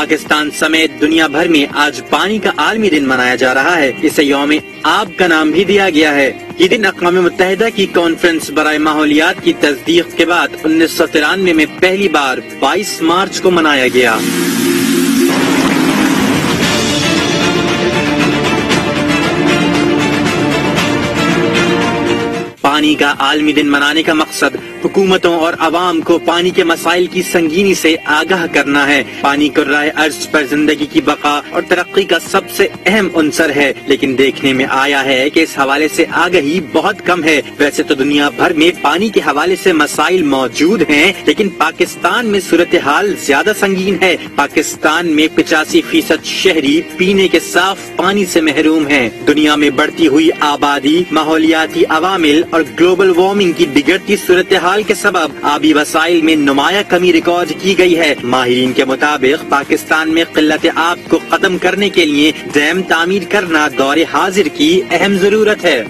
پاکستان سمیت دنیا بھر میں آج پانی کا عالمی دن منایا جا رہا ہے. اسے یوم آب کا نام بھی دیا گیا ہے. یہ دن اقوام متحدہ کی کانفرنس برائے ماحولیات کی تصدیق کے بعد 1993 میں پہلی بار 22 مارچ کو منایا گیا. پانی کا عالمی دن منانے کا مقصد حکومتوں اور عوام کو پانی کے مسائل کی سنگینی سے آگاہ کرنا ہے. پانی کرۂ ارض پر زندگی کی بقا اور ترقی کا سب سے اہم عنصر ہے، لیکن دیکھنے میں آیا ہے کہ اس حوالے سے آگہی بہت کم ہے. ویسے تو دنیا بھر میں پانی کے حوالے سے مسائل موجود ہیں، لیکن پاکستان میں صورتحال زیادہ سنگین ہے. پاکستان میں 85% شہری پینے کے صاف پانی سے محروم ہیں. دنیا میں بڑھتی ہوئی آبادی، ماحولیاتی عوامل اور گلوبل وارمنگ کی بگڑتی صورتحال کے سبب آبی وسائل میں نمایاں کمی ریکارڈ کی گئی ہے. ماہرین کے مطابق پاکستان میں قلت آب کو ختم کرنے کے لیے ڈیم تعمیر کرنا دور حاضر کی اہم ضرورت ہے.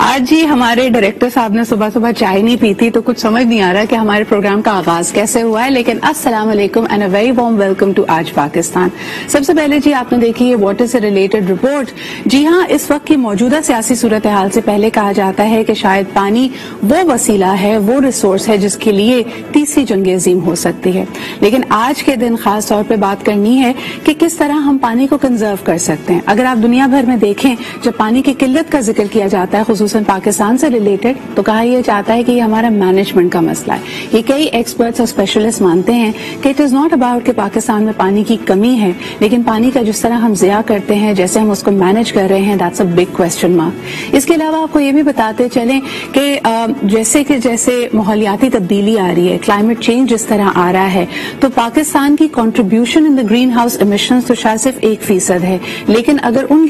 آج جی ہمارے ڈائریکٹر صاحب نے صبح صبح چائے نہیں پی تھی تو کچھ سمجھ نہیں آ رہا کہ ہمارے پروگرام کا آغاز کیسے ہوا ہے. لیکن السلام علیکم and a very warm welcome to آج پاکستان. سب سے پہلے جی آپ نے دیکھی ہے واٹر سے ریلیٹڈ رپورٹ. جی ہاں، اس وقت کی موجودہ سیاسی صورتحال سے پہلے کہا جاتا ہے کہ شاید پانی وہ وسیلہ ہے، وہ ریسورس ہے جس کے لیے تیسری جنگ عظیم ہو سکتی ہے. لیکن آج کے دن خاص طور پہ بات کرنی ہے کہ کس طرح ہم پانی کو کنزرو کر سکتے ہیں. اگر آپ دنیا بھر میں دیکھیں، جب پانی کی قلت کا ذکر کیا جاتا ہے خصوصاً پاکستان سے ریلیٹڈ، تو کہا یہ جاتا ہے کہ یہ ہمارا مینجمنٹ کا مسئلہ ہے. یہ کئی ایکسپرٹس اور اسپیشلسٹ مانتے ہیں کہ اٹ از ناٹ اباؤٹ کہ پاکستان میں پانی کی کمی ہے، لیکن پانی کا جس طرح ہم ضیاع کرتے ہیں، جیسے ہم اس کو مینج کر رہے ہیں، that's a big question mark. اس کے علاوہ آپ کو یہ بھی بتاتے چلیں کہ جیسے ماحولیاتی تبدیلی آ رہی ہے، کلائمیٹ چینج جس طرح آ رہا ہے، تو پاکستان کی کنٹریبیوشن ان دا گرین ہاؤس ایمیشنز تو شاید صرف 1% ہے. لیکن اگر ان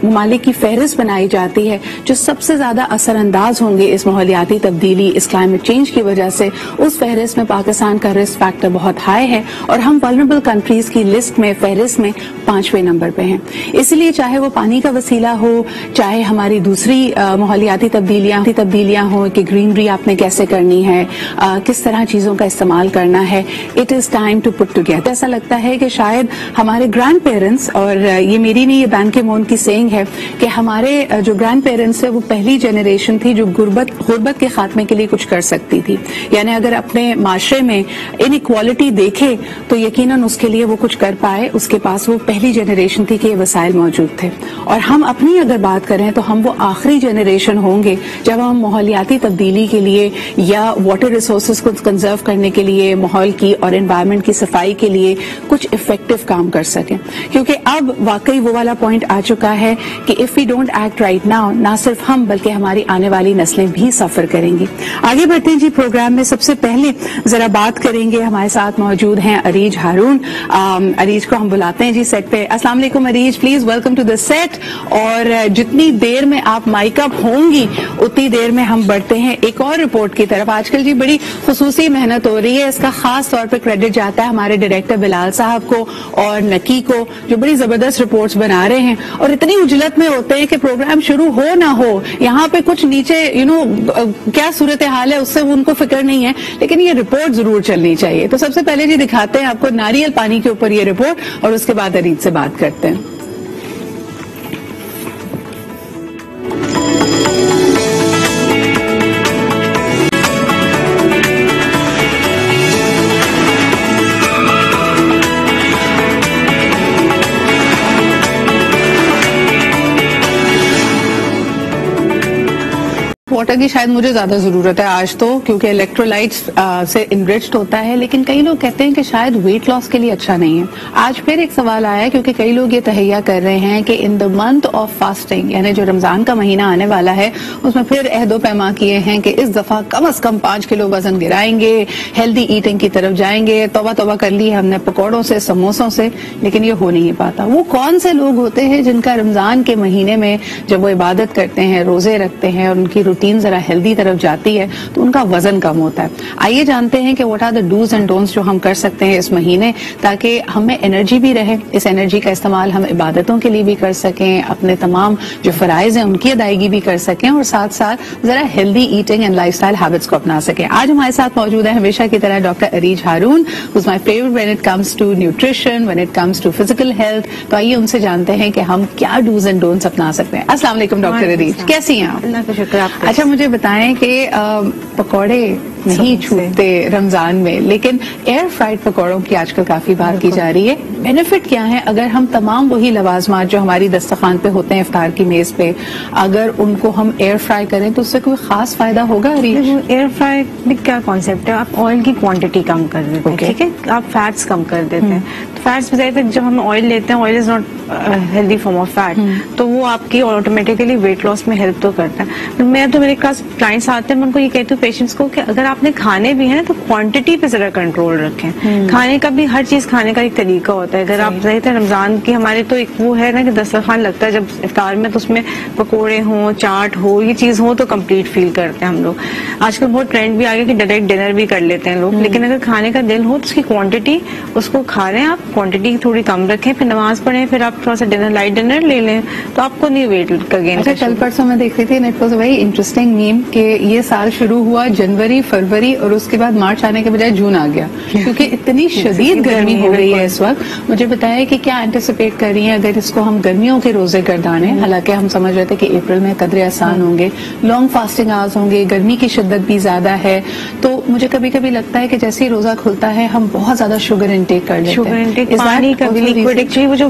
ممالک کی فہرست بنائی جاتی ہے جو سب سے زیادہ اثر انداز ہوں گے اس ماحولیاتی تبدیلی، اس کلائمیٹ چینج کی وجہ سے، اس فہرست میں پاکستان کا رسک فیکٹر بہت ہائی ہے اور ہم ولنریبل کنٹریز کی لسٹ میں، فہرست میں 5ویں نمبر پہ ہیں. اس لیے چاہے وہ پانی کا وسیلہ ہو، چاہے ہماری دوسری ماحولیاتی تبدیلیاں ہوں کہ گرینری آپ نے کیسے کرنی ہے، کس طرح چیزوں کا استعمال کرنا ہے، it is time to put together. ایسا لگتا ہے کہ شاید ہمارے گرینڈ پیرنٹس، اور یہ میری نہیں، یہ بین کی مون کی سینگ ہے کہ ہمارے جو گرینڈ پیرنٹس ہے وہ پہلی جنریشن تھی جو غربت کے خاتمے کے لیے کچھ کر سکتی تھی. یعنی اگر اپنے معاشرے میں انیکوالٹی دیکھے تو یقیناً اس کے لیے وہ کچھ کر پائے. اس کے پاس وہ پہلی جنریشن تھی کہ یہ وسائل موجود تھے. اور ہم اپنی اگر بات کریں تو ہم وہ آخری جنریشن ہوں گے جب ہم ماحولیاتی تبدیلی کے لیے یا واٹر ریسورسز کو کنزرو کرنے کے لیے، ماحول کی اور انوائرمنٹ کی صفائی کے لیے کچھ افیکٹو کام کر سکیں. کیونکہ اب واقعی وہ والا پوائنٹ آ چکا ہے کہ if we don't act right now, نہ صرف ہم بلکہ ہماری آنے والی نسلیں بھی سفر کریں گی. آگے بڑھتے ہیں جی پروگرام میں. سب سے پہلے ذرا بات کریں گے، ہمارے ساتھ موجود ہیں اریج ہارون. اریج کو ہم بلاتے ہیں جی سیٹ پہ. السلام علیکم Areej, please welcome to the set. اور جتنی دیر میں آپ مائک اپ ہوں گی اتنی دیر میں ہم بڑھتے ہیں ایک اور رپورٹ کی طرف. آج کل جی بڑی خصوصی محنت ہو رہی ہے، اس کا خاص طور پہ کریڈٹ جاتا ہے ہمارے ڈائریکٹر بلال صاحب کو اور نکی کو، جو بڑی زبردست رپورٹس بنا رہے ہیں اور اتنی اجلت میں ہوتے ہیں کہ پروگرام شروع ہو نہ ہو، یہاں پہ کچھ نیچے کیا صورتحال ہے اس سے ان کو فکر نہیں ہے، لیکن یہ رپورٹ ضرور چلنی چاہیے. تو سب سے پہلے جی دکھاتے ہیں آپ کو ناریل پانی کے اوپر یہ رپورٹ اور اس کے بعد اریج سے بات کرتے ہیں. واٹر کی شاید مجھے زیادہ ضرورت ہے آج تو، کیونکہ الیکٹرولائٹس سے انریچڈ ہوتا ہے، لیکن کئی لوگ کہتے ہیں کہ شاید ویٹ لاس کے لیے اچھا نہیں ہے. آج پھر ایک سوال آیا ہے کیونکہ کئی لوگ یہ تہیہ کر رہے ہیں کہ ان دا منتھ آف فاسٹنگ، یعنی جو رمضان کا مہینہ آنے والا ہے، اس میں پھر عہد و پیما کیے ہیں کہ اس دفعہ کم از کم 5 کلو وزن گرائیں گے، ہیلدی ایٹنگ کی طرف جائیں گے. توبہ کر لی ہم نے پکوڑوں سے، سموسوں سے، لیکن یہ ہو نہیں پاتا. وہ کون سے لوگ ہوتے ہیں جن کا رمضان کے مہینے میں جب وہ عبادت کرتے ہیں، روزے رکھتے ہیں اور ان کی روٹین روٹین ذرا ہیلدی طرف جاتی ہے تو ان کا وزن کم ہوتا ہے. آئیے جانتے ہیں کہ what are the dos and don'ts جو ہم کر سکتے ہیں اس مہینے تاکہ ہمیں انرجی بھی رہے, اس انرجی کا استعمال ہم عبادتوں کے لیے بھی کر سکیں, اپنے تمام جو فرائض ہیں ان کی ادائیگی بھی کر سکیں, اور ساتھ ساتھ ذرا healthy eating and life style habits کو اپنا سکیں. آج ہمارے ساتھ موجود ہے ہمیشہ کی طرح doctor Areej Haroon, who's my favorite when it comes to nutrition, when it comes to physical health. تو آئیے ان سے جانتے ہیں کہ ہم کیا ڈوز اینڈ ڈونٹس اپنا سکتے ہیں. السلام علیکم ڈاکٹر عریج, کیسی ہیں آپ؟ اللہ کا شکر. آپ اچھا مجھے بتائیں کہ پکوڑے نہیں چھوٹتے رمضان میں, لیکن ایئر فرائڈ پکوڑوں کی آج کل کافی بات کی جا رہی ہے. بینیفٹ کیا ہے اگر ہم تمام وہی لوازمات جو ہماری دسترخوان پہ ہوتے ہیں افطار کی میز پہ, اگر ان کو ہم ایئر فرائی کریں تو اس سے کوئی خاص فائدہ ہوگا؟ ایئر فرائی میں کیا کانسیپٹ ہے, آپ آئل کی کوانٹٹی کم کر دیتے ہیں, ٹھیک ہے, آپ فیٹس کم کر دیتے ہیں. فیٹس بجائے جب ہم آئل لیتے ہیں, oil is not healthy form of fat, تو وہ آپ کی آٹومیٹیکلی ویٹ لاس میں ہیلپ تو کرتا ہے. میں تو میرے پاس کلائنٹس آتے ہیں, میں ان کو یہ کہتی ہوں پیشنٹس کو کہ اگر آپ نے کھانے بھی ہیں تو کوانٹٹی پہ ذرا کنٹرول رکھیں. کھانے کا بھی ہر چیز کھانے کا ایک طریقہ ہوتا ہے. اگر آپ ظاہر ہے رمضان کی ہمارے تو ایک وہ ہے نا کہ دسترخوان لگتا ہے جب افطار میں, تو اس میں پکوڑے ہوں, چاٹ ہو, یہ چیز ہو تو کمپلیٹ فیل کرتے ہیں ہم لوگ. آج کل بہت ٹرینڈ بھی آ گیا کہ ڈائریکٹ ڈنر بھی کر لیتے ہیں لوگ, لیکن اگر کھانے کا دل ہو تو اس کی کوانٹٹی, اس کو کھا رہے ہیں آپ, کوانٹٹی تھوڑی کم رکھیں, پھر نماز پڑھیں, پھر آپ تھوڑا سا ڈنر لائٹ ڈنر لے لیں, تو آپ کو نہیں ویٹ کا گین. اچھا کل پرسوں میں دیکھ رہی تھی, it was a very interesting ma'am کہ یہ سال شروع ہوا جنوری فروری اور اس کے بعد مارچ آنے کے بجائے جون آ گیا, کیونکہ اتنی شدید گرمی ہو رہی ہے اس وقت. مجھے بتائیں کہ کیا اینٹیسپیٹ کر رہی ہیں اگر اس کو ہم گرمیوں کے روزے گردانے, حالانکہ ہم سمجھ رہے تھے کہ اپریل میں قدرے آسان ہوں گے, لانگ فاسٹنگ آورز ہوں گے, گرمی کی شدت بھی زیادہ ہے, تو مجھے کبھی کبھی لگتا ہے کہ جیسے ہی روزہ کھلتا ہے ہم بہت زیادہ شوگر انٹیک کر لیتے ہیں. شوگر انٹیک, پانی کا بھی لیکوڈ, ایکچولی وہ جو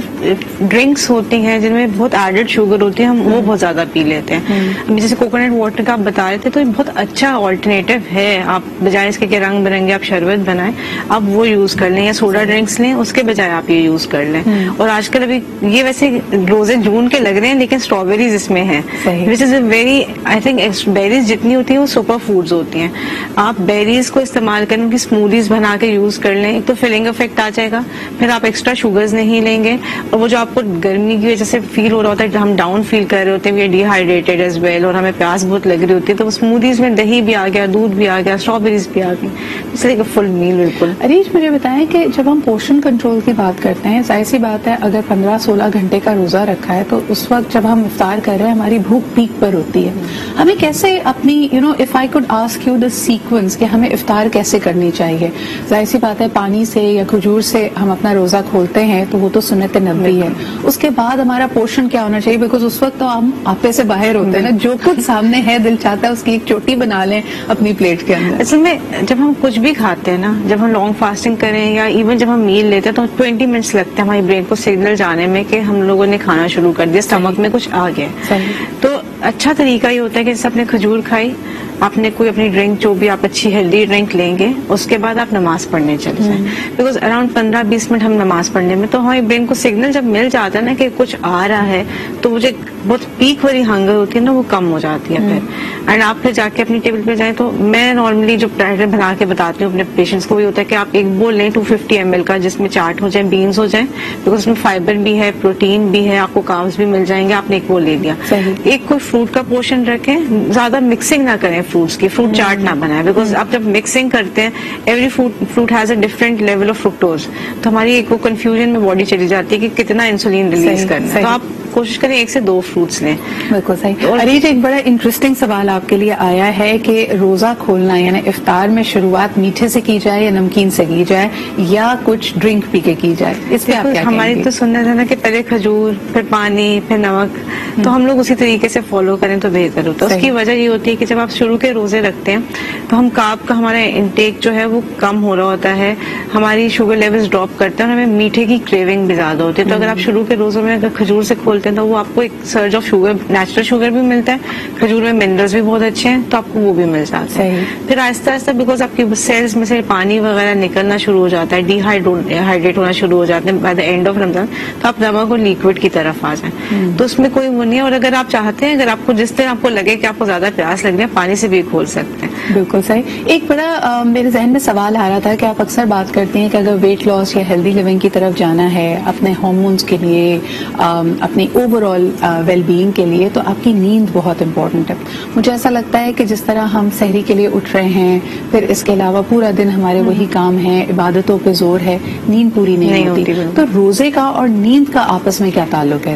ڈرنکس ہوتی ہیں جن میں بہت ایڈڈ شوگر ہوتی ہے, ہم وہ بہت زیادہ پی لیتے ہیں. جیسے کوکونٹ واٹر کا آپ بتا رہے تھے, تو یہ بہت اچھا آلٹرنیٹو ہے. آپ بجائے اس کے رنگ برنگے آپ شربت بنائیں, آپ وہ یوز کر لیں, یا سوڈا ڈرنکس لیں, اس کے بجائے آپ یہ یوز کر لیں. اور آج کل ابھی یہ ویسے روزے جون کے لگ رہے ہیں, لیکن اسٹرابیریز اس میں ہیں, which is a very, I think berries جتنی ہوتی ہیں وہ سپر فوڈز ہوتی ہیں. آپ بیریز کو استعمال کریں, ان کی اسموتھیز بنا کے یوز کر لیں, ایک تو فلنگ افیکٹ آ جائے گا, پھر آپ ایکسٹرا شوگرز نہیں لیں گے, اور وہ جو آپ کو گرمی کی وجہ سے فیل ہو رہا ہوتا ہے, ہم ڈاؤن فیل کر رہے ہوتے ہیں, we are dehydrated as well, اور ہمیں پیاس بہت لگ رہی ہوتی ہے, تو اسموتھیز میں دہی بھی آ گیا, دودھ بھی آ گیا, اسٹرابیریز بھی آ گئی, اس لیے فل میل. بالکل. عریج مجھے بتائیں کہ جب ہم پورشن کنٹرول کی بات کرتے ہیں, ظاہر سی بات ہے اگر 15-16 گھنٹے کا روزہ رکھا ہے تو اس وقت جب ہم افطار کر رہے ہیں ہماری بھوک پیک پر ہوتی ہے. ہمیں کیسے اپنی if I could ask you the sequence کہ ہمیں افطار کیسے کرنی چاہیے. ظاہر سی بات ہے پانی سے یا کھجور سے ہم اپنا روزہ کھولتے ہیں تو وہ تو سنت نبوی ہے. اس کے بعد ہمارا پورشن کیا ہونا چاہیے, بیکاز اس وقت تو ہم آپے سے باہر ہوتے ہیں نا, جو کچھ سامنے ہے دل چاہتا ہے اس کی ایک چوٹی بنا لیں اپنی پلیٹ کے اندر. اصل میں جب ہم کچھ بھی کھاتے ہیں نا, جب ہم لانگ فاسٹنگ کریں یا ایون جب ہم میل لیتے ہیں, تو 20 منٹس لگتے ہیں ہماری برین کو سگنل جانے میں کہ ہم لوگوں نے کھانا شروع کر دیا, اسٹمک میں کچھ آ گیا. تو اچھا طریقہ یہ ہوتا ہے کہ جیسے آپ نے کھجور کھائی, آپ نے کوئی اپنی ڈرنک جو بھی آپ اچھی ہیلدی ڈرنک لیں گے, اس کے بعد آپ نماز پڑھنے چلے جائیں, بیکاز اراؤنڈ 15-20 منٹ ہم نماز پڑھنے میں, تو ہماری برین کو سگنل جب مل جاتا ہے نا کہ کچھ آ رہا ہے, تو مجھے بہت پیک والی ہنگر ہوتی ہے نا, وہ کم ہو جاتی ہے پھر. اینڈ آپ پھر جا کے اپنی ٹیبل پہ جائیں, تو میں نارملی جو ڈائٹ بنا کے بتاتی ہوں اپنے پیشنٹس کو, یہ ہوتا ہے کہ آپ ایک بول لیں 250 ml کا, جس میں چاٹ ہو جائے, بینس ہو جائیں, بیکاز اس میں فائبر بھی ہے, پروٹین بھی ہے, آپ کو کاربس بھی مل جائیں گے. آپ نے ایک بول لے لیا, ایک کوئی فروٹ کا پورشن رکھیں, زیادہ مکسنگ نہ کریں فروٹس کی, فروٹ چاٹ نہ بنائیں, بیکاز آپ جب مکسنگ کرتے ہیں, every fruit has a different level of fructose, تو ہماری ایک وہ کنفیوژن میں باڈی چلی جاتی ہے کہ کتنا انسولین ریلیز کرنا ہے. تو آپ کوشش کریں 1 سے 2 فروٹس لیں. بالکل صحیح. عریج ایک بڑا انٹرسٹنگ سوال آپ کے لیے آیا ہے کہ روزہ کھولنا یعنی افطار میں شروعات میٹھے سے کی جائے یا نمکین سے کی جائے, یا کچھ ڈرنک پی کے کی جائے, اس پہ آپ کیا کہیں گے؟ ہماری تو سنت ہے نا کہ پہلے کھجور, پھر پانی, پھر نمک, تو ہم لوگ اسی طریقے سے فالو کریں تو بہتر ہوتا ہے. اس کی وجہ یہ ہوتی ہے کہ جب آپ شروع کے روزے رکھتے ہیں تو ہم کارب کا ہمارا انٹیک جو ہے وہ کم ہو رہا ہوتا ہے, ہماری شوگر لیولز ڈراپ کرتے ہیں, اور ہمیں میٹھے کی کریونگ بھی زیادہ ہوتی ہے. تو اگر آپ شروع کے روزوں میں اگر کھجور سے کھولتے ہیں تو وہ آپ کو ایک سرج آف شوگر, نیچرل شوگر بھی ملتا ہے, کھجور میں منرلز بھی بہت اچھے ہیں, تو آپ کو وہ بھی مل جاتا ہے. پھر آہستہ آہستہ بیکاز آپ کی سیلز میں سے پانی وغیرہ نکلنا شروع ہو جاتا ہے, ڈی ہائیڈریٹ ہونا شروع ہو جاتے ہیں بائی دا اینڈ آف رمضان, تو آپ نمک اور لیکوڈ کی طرف آ جائیں, تو اس میں کوئی وہ نہیں ہے. اور اگر آپ چاہتے ہیں, اگر آپ کو جس طرح آپ کو لگے کہ آپ کو زیادہ پیاس لگ رہی ہے, پانی سے بھی کھول سکتے ہیں. بالکل صحیح. ایک بڑا میرے ذہن میں سوال آ رہا تھا کہ آپ اکثر بات کرتے ہیں کہ اگر ویٹ لاس یا ہیلدی لیونگ کی طرف جانا ہے اپنے ہارمونز کے لیے, اپنی اوور آل ویل بینگ کے لیے, تو آپ کی نیند بہت امپورٹنٹ ہے. مجھے ایسا لگتا ہے کہ جس طرح ہم سحری کے لیے اٹھ رہے ہیں, پھر اس کے علاوہ پورا دن ہمارے وہی کام ہیں, عبادتوں پہ زور ہے, نیند پوری نہیں ہوتی. تو روزے کا اور نیند کا آپس میں کیا تعلق ہے؟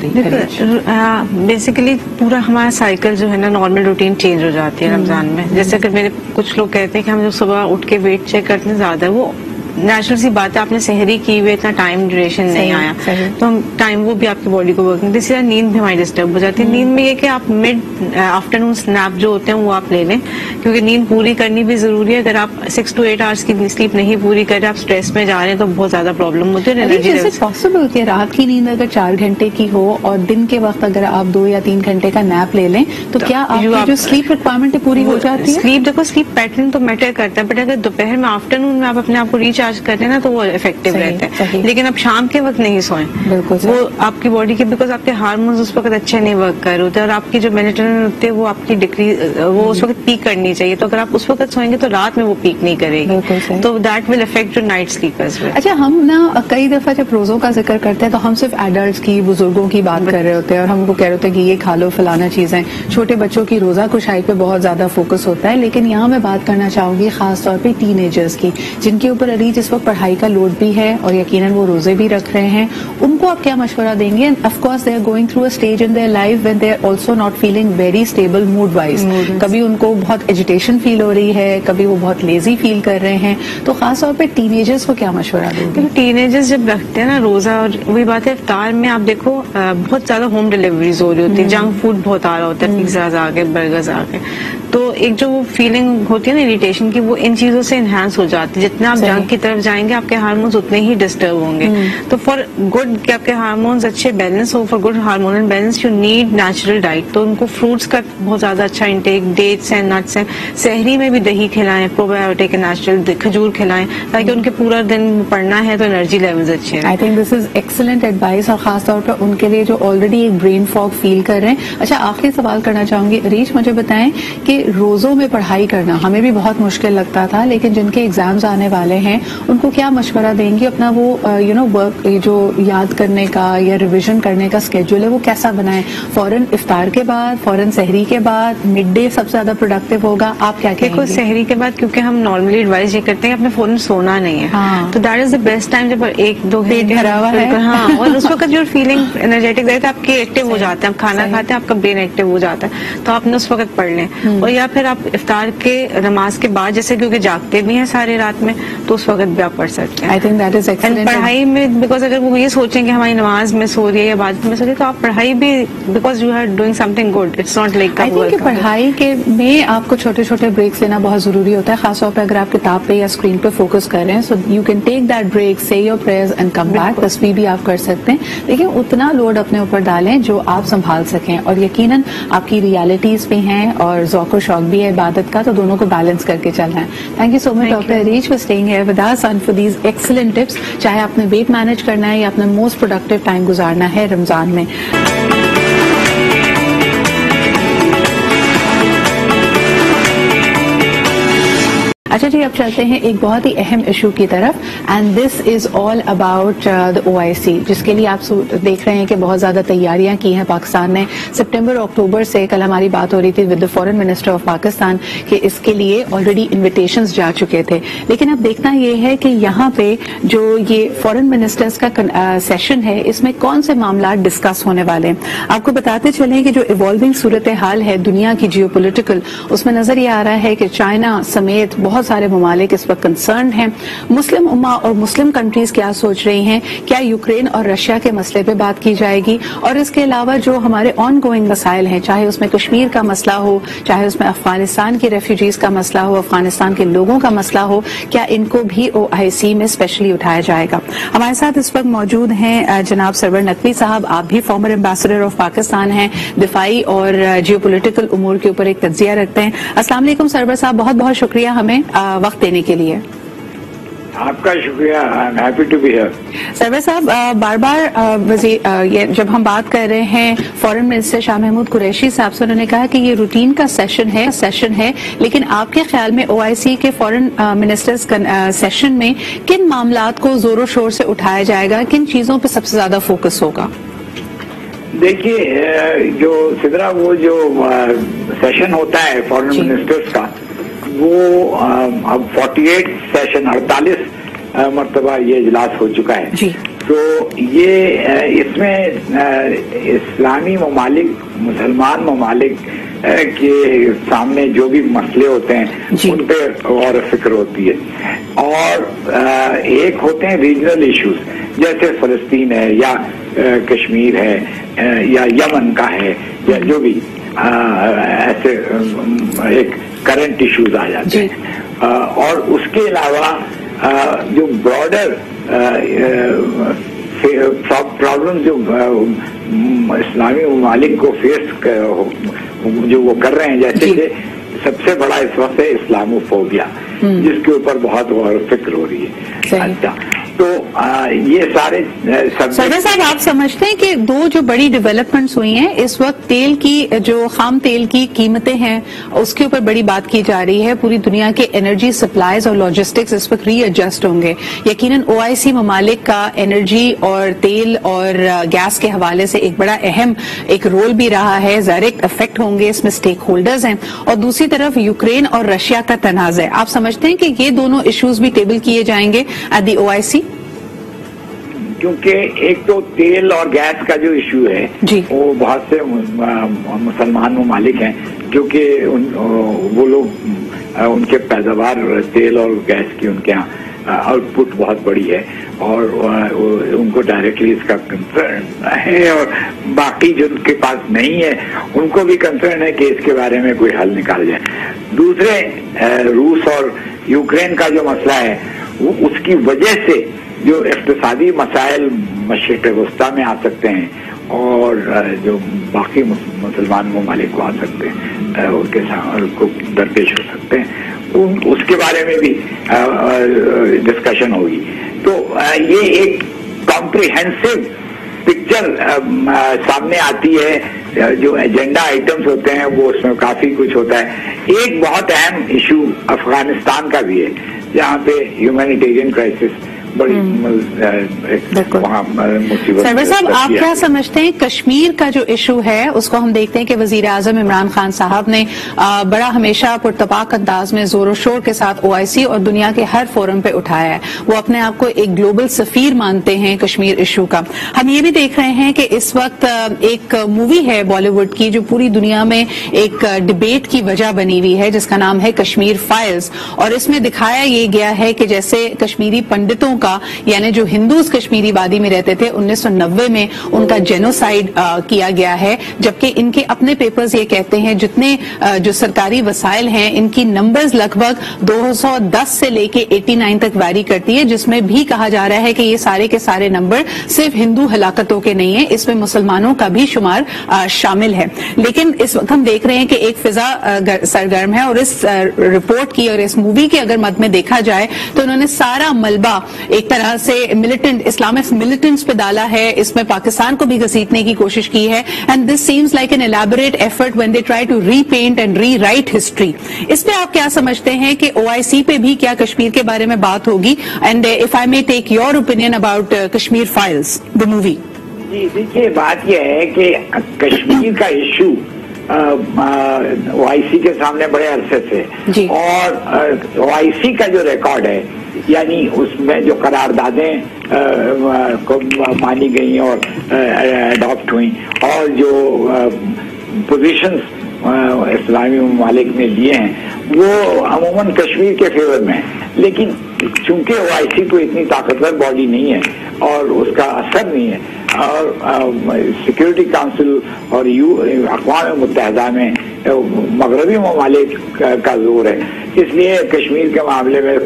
بیسیکلی پورا ہمارا سائیکل جو ہے نا, نارمل روٹین چینج ہو جاتی ہے رمضان میں. جیسے کہ میرے کچھ لوگ کہتے ہیں کہ ہم جب صبح اٹھ کے ویٹ چیک کرتے ہیں زیادہ, وہ نیچرل سی بات ہے, آپ نے سحری کی ہوئی, اتنا ٹائم ڈیوریشن نہیں آیا, تو ہم ٹائم وہ بھی آپ کی باڈی کو ورکنگ, اسی طرح نیند بھی ہماری ڈسٹرب ہو جاتی ہے. نیند میں یہ کہ آپ مڈ آفٹرنون اسنیپ جو ہوتے ہیں وہ آپ لے لیں, کیونکہ نیند پوری کرنی بھی ضروری ہے. اگر آپ 6 to 8 آورس کی سلیپ نہیں پوری کر رہے, آپ اسٹریس میں جا رہے ہیں, تو بہت زیادہ پرابلم ہوتی ہے. پاسبل کہ رات کی نیند اگر 4 گھنٹے کی ہو اور دن کے وقت اگر آپ 2 یا 3 گھنٹے کا نیپ لے لیں, تو کیا آپ جو سلیپ ریکوائرمنٹ پوری ہو جاتی ہے؟ سلیپ دیکھو, سلیپ پیٹرن تو میٹر کرتا ہے, بٹ اگر دوپہر میں آفٹرنون میں آپ اپنے آپ کو ریچارج کرتے ہیں نا, تو وہ افیکٹو رہتا ہے. لیکن اب شام کے وقت نہیں سوئیں, وہ آپ کی باڈی کے, بیکاز آپ کے ہارمونز اس وقت اچھے نہیں ورک کر رہے ہوتے, اور آپ کی جو میلیٹونن ہوتے ہیں وہ آپ کی ڈکریز, وہ اس وقت پیک کرنی چاہیے. تو اگر آپ اس وقت سوئیں گے تو رات میں وہ پیک نہیں کرے گی, تو that will affect your night sleep as well. اچھا, ہم نا کئی دفعہ جب روزوں کا ذکر کرتے ہیں تو ہم صرف ایڈلٹس کی, بزرگوں کی بات کر رہے ہوتے ہیں, اور ہم کو کہہ رہے ہوتے ہیں کہ یہ کھا لو فلانا چیزیں. چھوٹے بچوں کی روزہ کشائی پہ بہت زیادہ فوکس ہوتا ہے, لیکن یہاں میں بات کرنا چاہوں گی خاص طور پہ ٹین ایجرز کی, جن کے اوپر علی جس وقت پڑھائی کا لوڈ بھی ہے اور یقیناً وہ روزے بھی رکھ رہے ہیں. ان کو آپ کیا مشورہ دیں گے؟ Of course they are going through a stage in their life when they are also not feeling very stable mood wise. کبھی ان کو بہت ایجیٹیشن فیل ہو رہی ہے, کبھی وہ بہت لیزی فیل کر رہے ہیں, تو خاص طور پہ ٹین ایجرز کو کیا مشورہ دیں گے؟ ٹین ایجرز جب رکھتے ہیں نا روزہ, اور وہی بات ہے افطار میں آپ دیکھو بہت زیادہ ہوم ڈیلیوریز ہو رہی ہوتی ہے, جنک فوڈ بہت آ رہا ہوتا ہے, پیزاز آ گئے, برگرز آ گئے, تو ایک جو وہ فیلنگ ہوتی ہے نا اریٹیشن کی, وہ ان چیزوں سے انہانس ہو جاتی ہے. جتنا آپ جنک کی طرف جائیں گے آپ کے ہارمونز اتنے ہی ڈسٹرب ہوں گے. تو فار گڈ کہ آپ کے ہارمونز اچھے balance who, for good hormonal balance you need natural diet. تو ان کو فروٹس کا بہت زیادہ اچھا انٹیک, ڈیٹس ہیں, نٹس ہیں, سحری میں بھی دہی کھلائیں, پروبایوٹک نیچرل کھجور کھلائیں, تاکہ ان کے پورا دن پڑھنا ہے تو انرجی لیولز اچھے ہیں. I think this is excellent advice, اور خاص طور پر ان کے لیے جو آلریڈی ایک برین فاگ فیل کر رہے ہیں. اچھا, آخری سوال کرنا چاہوں گی عریش, مجھے بتائیں کہ روزوں میں پڑھائی کرنا ہمیں بھی بہت مشکل لگتا تھا, لیکن جن کے ایگزامز آنے والے ہیں ان کو کیا مشورہ دیں گے؟ اپنا وہ ورک جو یاد کرنے کا یا ریویژن کرنے کا اسکیڈول ہے وہ کیسا بنائیں؟ فوراً افطار کے بعد, فوراً سحری کے بعد, مڈ ڈے سب سے زیادہ پروڈکٹیو ہوگا, آپ کیا کہیں گے؟ سحری کے بعد, کیونکہ ہم نارملی ایڈوائز یہ کرتے ہیں کہ اپنے فوراً سونا نہیں ہے, تو that is the best time جب 1-2 گھنٹے بھرا ہوا ہے, ہاں, اور اس وقت جو فیلنگ انرجیٹک رہتا ہے, آپ کے ایکٹیو ہو جاتے ہیں, آپ کھانا کھاتے ہیں, آپ کا برین ایکٹیو ہو جاتا ہے, تو آپ نے اس وقت پڑھ لیں. اور یا پھر آپ افطار کے نماز کے بعد, جیسے کیونکہ جاگتے بھی ہیں سارے رات میں, تو اس وقت بھی آپ پڑھ سکتے ہیں. I think that is excellent. پڑھائی میں بیکاز اگر وہ یہ سوچیں کہ ہماری نماز میں سو رہی ہے یا عبادت میں سو رہی ہے, تو آپ پڑھائی بھی, because you are doing something good, it's not like I think کہ پڑھائی کے میں آپ کو چھوٹے چھوٹے بریکس لینا بہت ضروری ہوتا ہے, خاص طور پہ اگر آپ کتاب پہ یا اسکرین پہ فوکس کر رہے ہیں. So you can take that break, say your prayers and come back. تصویر بھی آپ کر سکتے ہیں, لیکن اتنا لوڈ اپنے اوپر ڈالیں جو آپ سنبھال سکیں, اور یقیناً آپ کی ریالٹیز بھی ہیں اور ذوق و شوق بھی ہے عبادت کا, تو دونوں کو بیلنس کر کے چلنا ہے. Thank you so much doctor Arish for staying here with us and for these excellent tips. چاہے آپ نے ویٹ مینج کرنا ہے یا اپنا موسٹ پروڈکٹیو ٹائم گزارنا ہے رمضان میں. اچھا جی, اب چلتے ہیں ایک بہت ہی اہم ایشو کی طرف, and this is all about the OIC, جس کے لیے آپ دیکھ رہے ہیں کہ بہت زیادہ تیاریاں کی ہیں پاکستان نے. سپٹمبر اکتوبر سے, کل ہماری بات ہو رہی تھی with the foreign minister of Pakistan, کہ اس کے لیے آلریڈی انویٹیشنز جا چکے تھے. لیکن اب دیکھنا یہ ہے کہ یہاں پہ جو یہ فورن منسٹرز کا سیشن ہے, اس میں کون سے معاملات ڈسکس ہونے والے ہیں. آپ کو بتاتے چلیں کہ جو ایوالونگ صورتحال ہے دنیا کی جیو پولیٹیکل, اس میں نظر یہ آ رہا ہے کہ چائنا سمیت بہت سارے ممالک اس وقت کنسرنڈ ہیں. مسلم امہ اور مسلم کنٹریز کیا سوچ رہی ہیں؟ کیا یوکرین اور رشیا کے مسئلے پہ بات کی جائے گی؟ اور اس کے علاوہ جو ہمارے آن گوئنگ مسائل ہیں, چاہے اس میں کشمیر کا مسئلہ ہو, چاہے اس میں افغانستان کے ریفیوجیز کا مسئلہ ہو, افغانستان کے لوگوں کا مسئلہ ہو, کیا ان کو بھی OIC میں اسپیشلی اٹھایا جائے گا؟ ہمارے ساتھ اس وقت موجود ہیں جناب سرور نقوی صاحب, آپ بھی فارمر ایمبیسڈر آف پاکستان ہیں, دفاعی اور جیو پولیٹیکل امور کے اوپر ایک تجزیہ رکھتے ہیں. السلام علیکم سرور صاحب, بہت بہت شکریہ ہمیں وقت دینے کے لیے. آپ کا شکریہ. Happy to be here. سروے صاحب بار بار یہ جب ہم بات کر رہے ہیں فورن منسٹر شاہ محمود قریشی صاحب سے، انہوں نے کہا کہ یہ روٹین کا سیشن ہے، لیکن آپ کے خیال میں OIC کے فورن منسٹرز سیشن میں کن معاملات کو زور و شور سے اٹھایا جائے گا، کن چیزوں پہ سب سے زیادہ فوکس ہوگا؟ دیکھیے جو سدرا وہ جو سیشن ہوتا ہے فورن منسٹرز کا، وہ اب 48 سیشن 48 مرتبہ یہ اجلاس ہو چکا ہے. جی. تو یہ اس میں اسلامی ممالک، مسلمان ممالک کے سامنے جو بھی مسئلے ہوتے ہیں ان پہ غور و فکر ہوتی ہے. اور ایک ہوتے ہیں ریجنل ایشوز، جیسے فلسطین ہے یا کشمیر ہے یا یمن کا ہے یا جو بھی ایسے ایک کرنٹ ایشوز آ جاتے ہیں. اور اس کے علاوہ جو براڈر پرابلم جو اسلامی ممالک کو فیس جو وہ کر رہے ہیں، جیسے کہ سب سے بڑا اس وقت ہے اسلاموفوبیا، جس کے اوپر بہت غور و فکر ہو رہی ہے. اچھا، تو یہ سارے سروے صاحب آپ سمجھتے ہیں کہ دو جو بڑی ڈیولپمنٹس ہوئی ہیں اس وقت، تیل کی جو خام تیل کی قیمتیں ہیں اس کے اوپر بڑی بات کی جا رہی ہے، پوری دنیا کے انرجی سپلائیز اور لاجسٹکس اس وقت ری ایڈجسٹ ہوں گے. یقیناً OIC ممالک کا انرجی اور تیل اور گیس کے حوالے سے ایک بڑا اہم ایک رول بھی رہا ہے، ڈائریکٹ افیکٹ ہوں گے، اس میں اسٹیک ہولڈرز ہیں. اور دوسری طرف یوکرین اور رشیا کا تنازع، آپ سمجھتے ہیں کہ یہ دونوں ایشوز بھی ٹیبل کیے جائیں گے ایٹ دی OIC؟ کیونکہ ایک تو تیل اور گیس کا جو ایشو ہے وہ بہت سے مسلمان ممالک ہیں جو کہ وہ لوگ ان کے پیداوار تیل اور گیس کی ان کے یہاں آؤٹ پٹ بہت بڑی ہے اور ان کو ڈائریکٹلی اس کا کنسرن ہے، اور باقی جو ان کے پاس نہیں ہے ان کو بھی کنسرن ہے کہ اس کے بارے میں کوئی حل نکال جائے. دوسرے روس اور یوکرین کا جو مسئلہ ہے وہ اس کی وجہ سے جو اقتصادی مسائل مشرق وسطیٰ میں آ سکتے ہیں اور جو باقی مسلمان ممالک کو آ سکتے ہیں، ان کے کو درپیش ہو سکتے ہیں، اس کے بارے میں بھی ڈسکشن ہوگی. تو یہ ایک کمپریہنسو پکچر سامنے آتی ہے. جو ایجنڈا آئٹمس ہوتے ہیں وہ اس میں کافی کچھ ہوتا ہے. ایک بہت اہم ایشو افغانستان کا بھی ہے، جہاں پہ ہیومینیٹیرین کرائسس بڑی سروے صاحب آپ کیا سمجھتے ہیں کشمیر کا جو ایشو ہے اس کو ہم دیکھتے ہیں کہ وزیر اعظم عمران خان صاحب نے بڑا ہمیشہ پرتپاک انداز میں زور و شور کے ساتھ OIC اور دنیا کے ہر فورم پہ اٹھایا ہے. وہ اپنے آپ کو ایک گلوبل سفیر مانتے ہیں کشمیر ایشو کا. ہم یہ بھی دیکھ رہے ہیں کہ اس وقت ایک مووی ہے بالی ووڈ کی جو پوری دنیا میں ایک ڈبیٹ کی وجہ بنی ہوئی ہے، جس کا نام ہے کشمیر فائلز. اور اس میں دکھایا یہ گیا ہے کہ جیسے کشمیری پنڈتوں کا، یعنی جو ہندوز کشمیری وادی میں رہتے تھے 1990 میں ان کا جینوسائیڈ کیا گیا ہے، جبکہ ان کے اپنے پیپرز یہ کہتے ہیں جتنے جو سرکاری وسائل ہیں ان کی نمبرز لگ بھگ 210 سے لے کے 89 تک ویری کرتی ہے، جس میں بھی کہا جا رہا ہے کہ یہ سارے کے سارے نمبر صرف ہندو ہلاکتوں کے نہیں ہیں، اس میں مسلمانوں کا بھی شمار شامل ہے. لیکن اس وقت ہم دیکھ رہے ہیں کہ ایک فضا سرگرم ہے، اور اس رپورٹ کی اور اس مووی کے اگر مد میں دیکھا جائے تو انہوں نے سارا ملبہ ایک طرح سے ملیٹنٹ اسلامک ملیٹنٹس پہ ڈالا ہے، اس میں پاکستان کو بھی گھسیٹنے کی کوشش کی ہے. And this seems like an elaborate effort when they try to repaint and rewrite history. اس پہ آپ کیا سمجھتے ہیں کہ OIC پہ بھی کیا کشمیر کے بارے میں بات ہوگی؟ And if I may take your opinion about Kashmir Files the movie. جی دیکھیے بات یہ ہے کہ کشمیر کا ایشو OIC کے سامنے بڑے عرصے سے، اور OIC کا جو ریکارڈ ہے یعنی اس میں جو قراردادیں مانی گئیں اور اڈاپٹ ہوئیں اور جو پوزیشنز اسلامی ممالک نے لیے ہیں وہ عموماً کشمیر کے فیور میں ہیں. لیکن چونکہ OIC کو اتنی طاقتور باڈی نہیں ہے اور اس کا اثر نہیں ہے، اور سیکورٹی کونسل اور اقوام متحدہ میں مغربی ممالک کا زور ہے، اس لیے کشمیر کے معاملے میں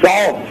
100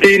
3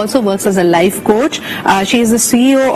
also works as a life coach. She is the CEO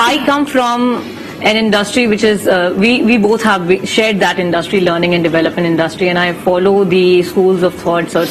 I come from an industry which is we both have shared that industry, learning and development industry, and I follow the schools of thoughts or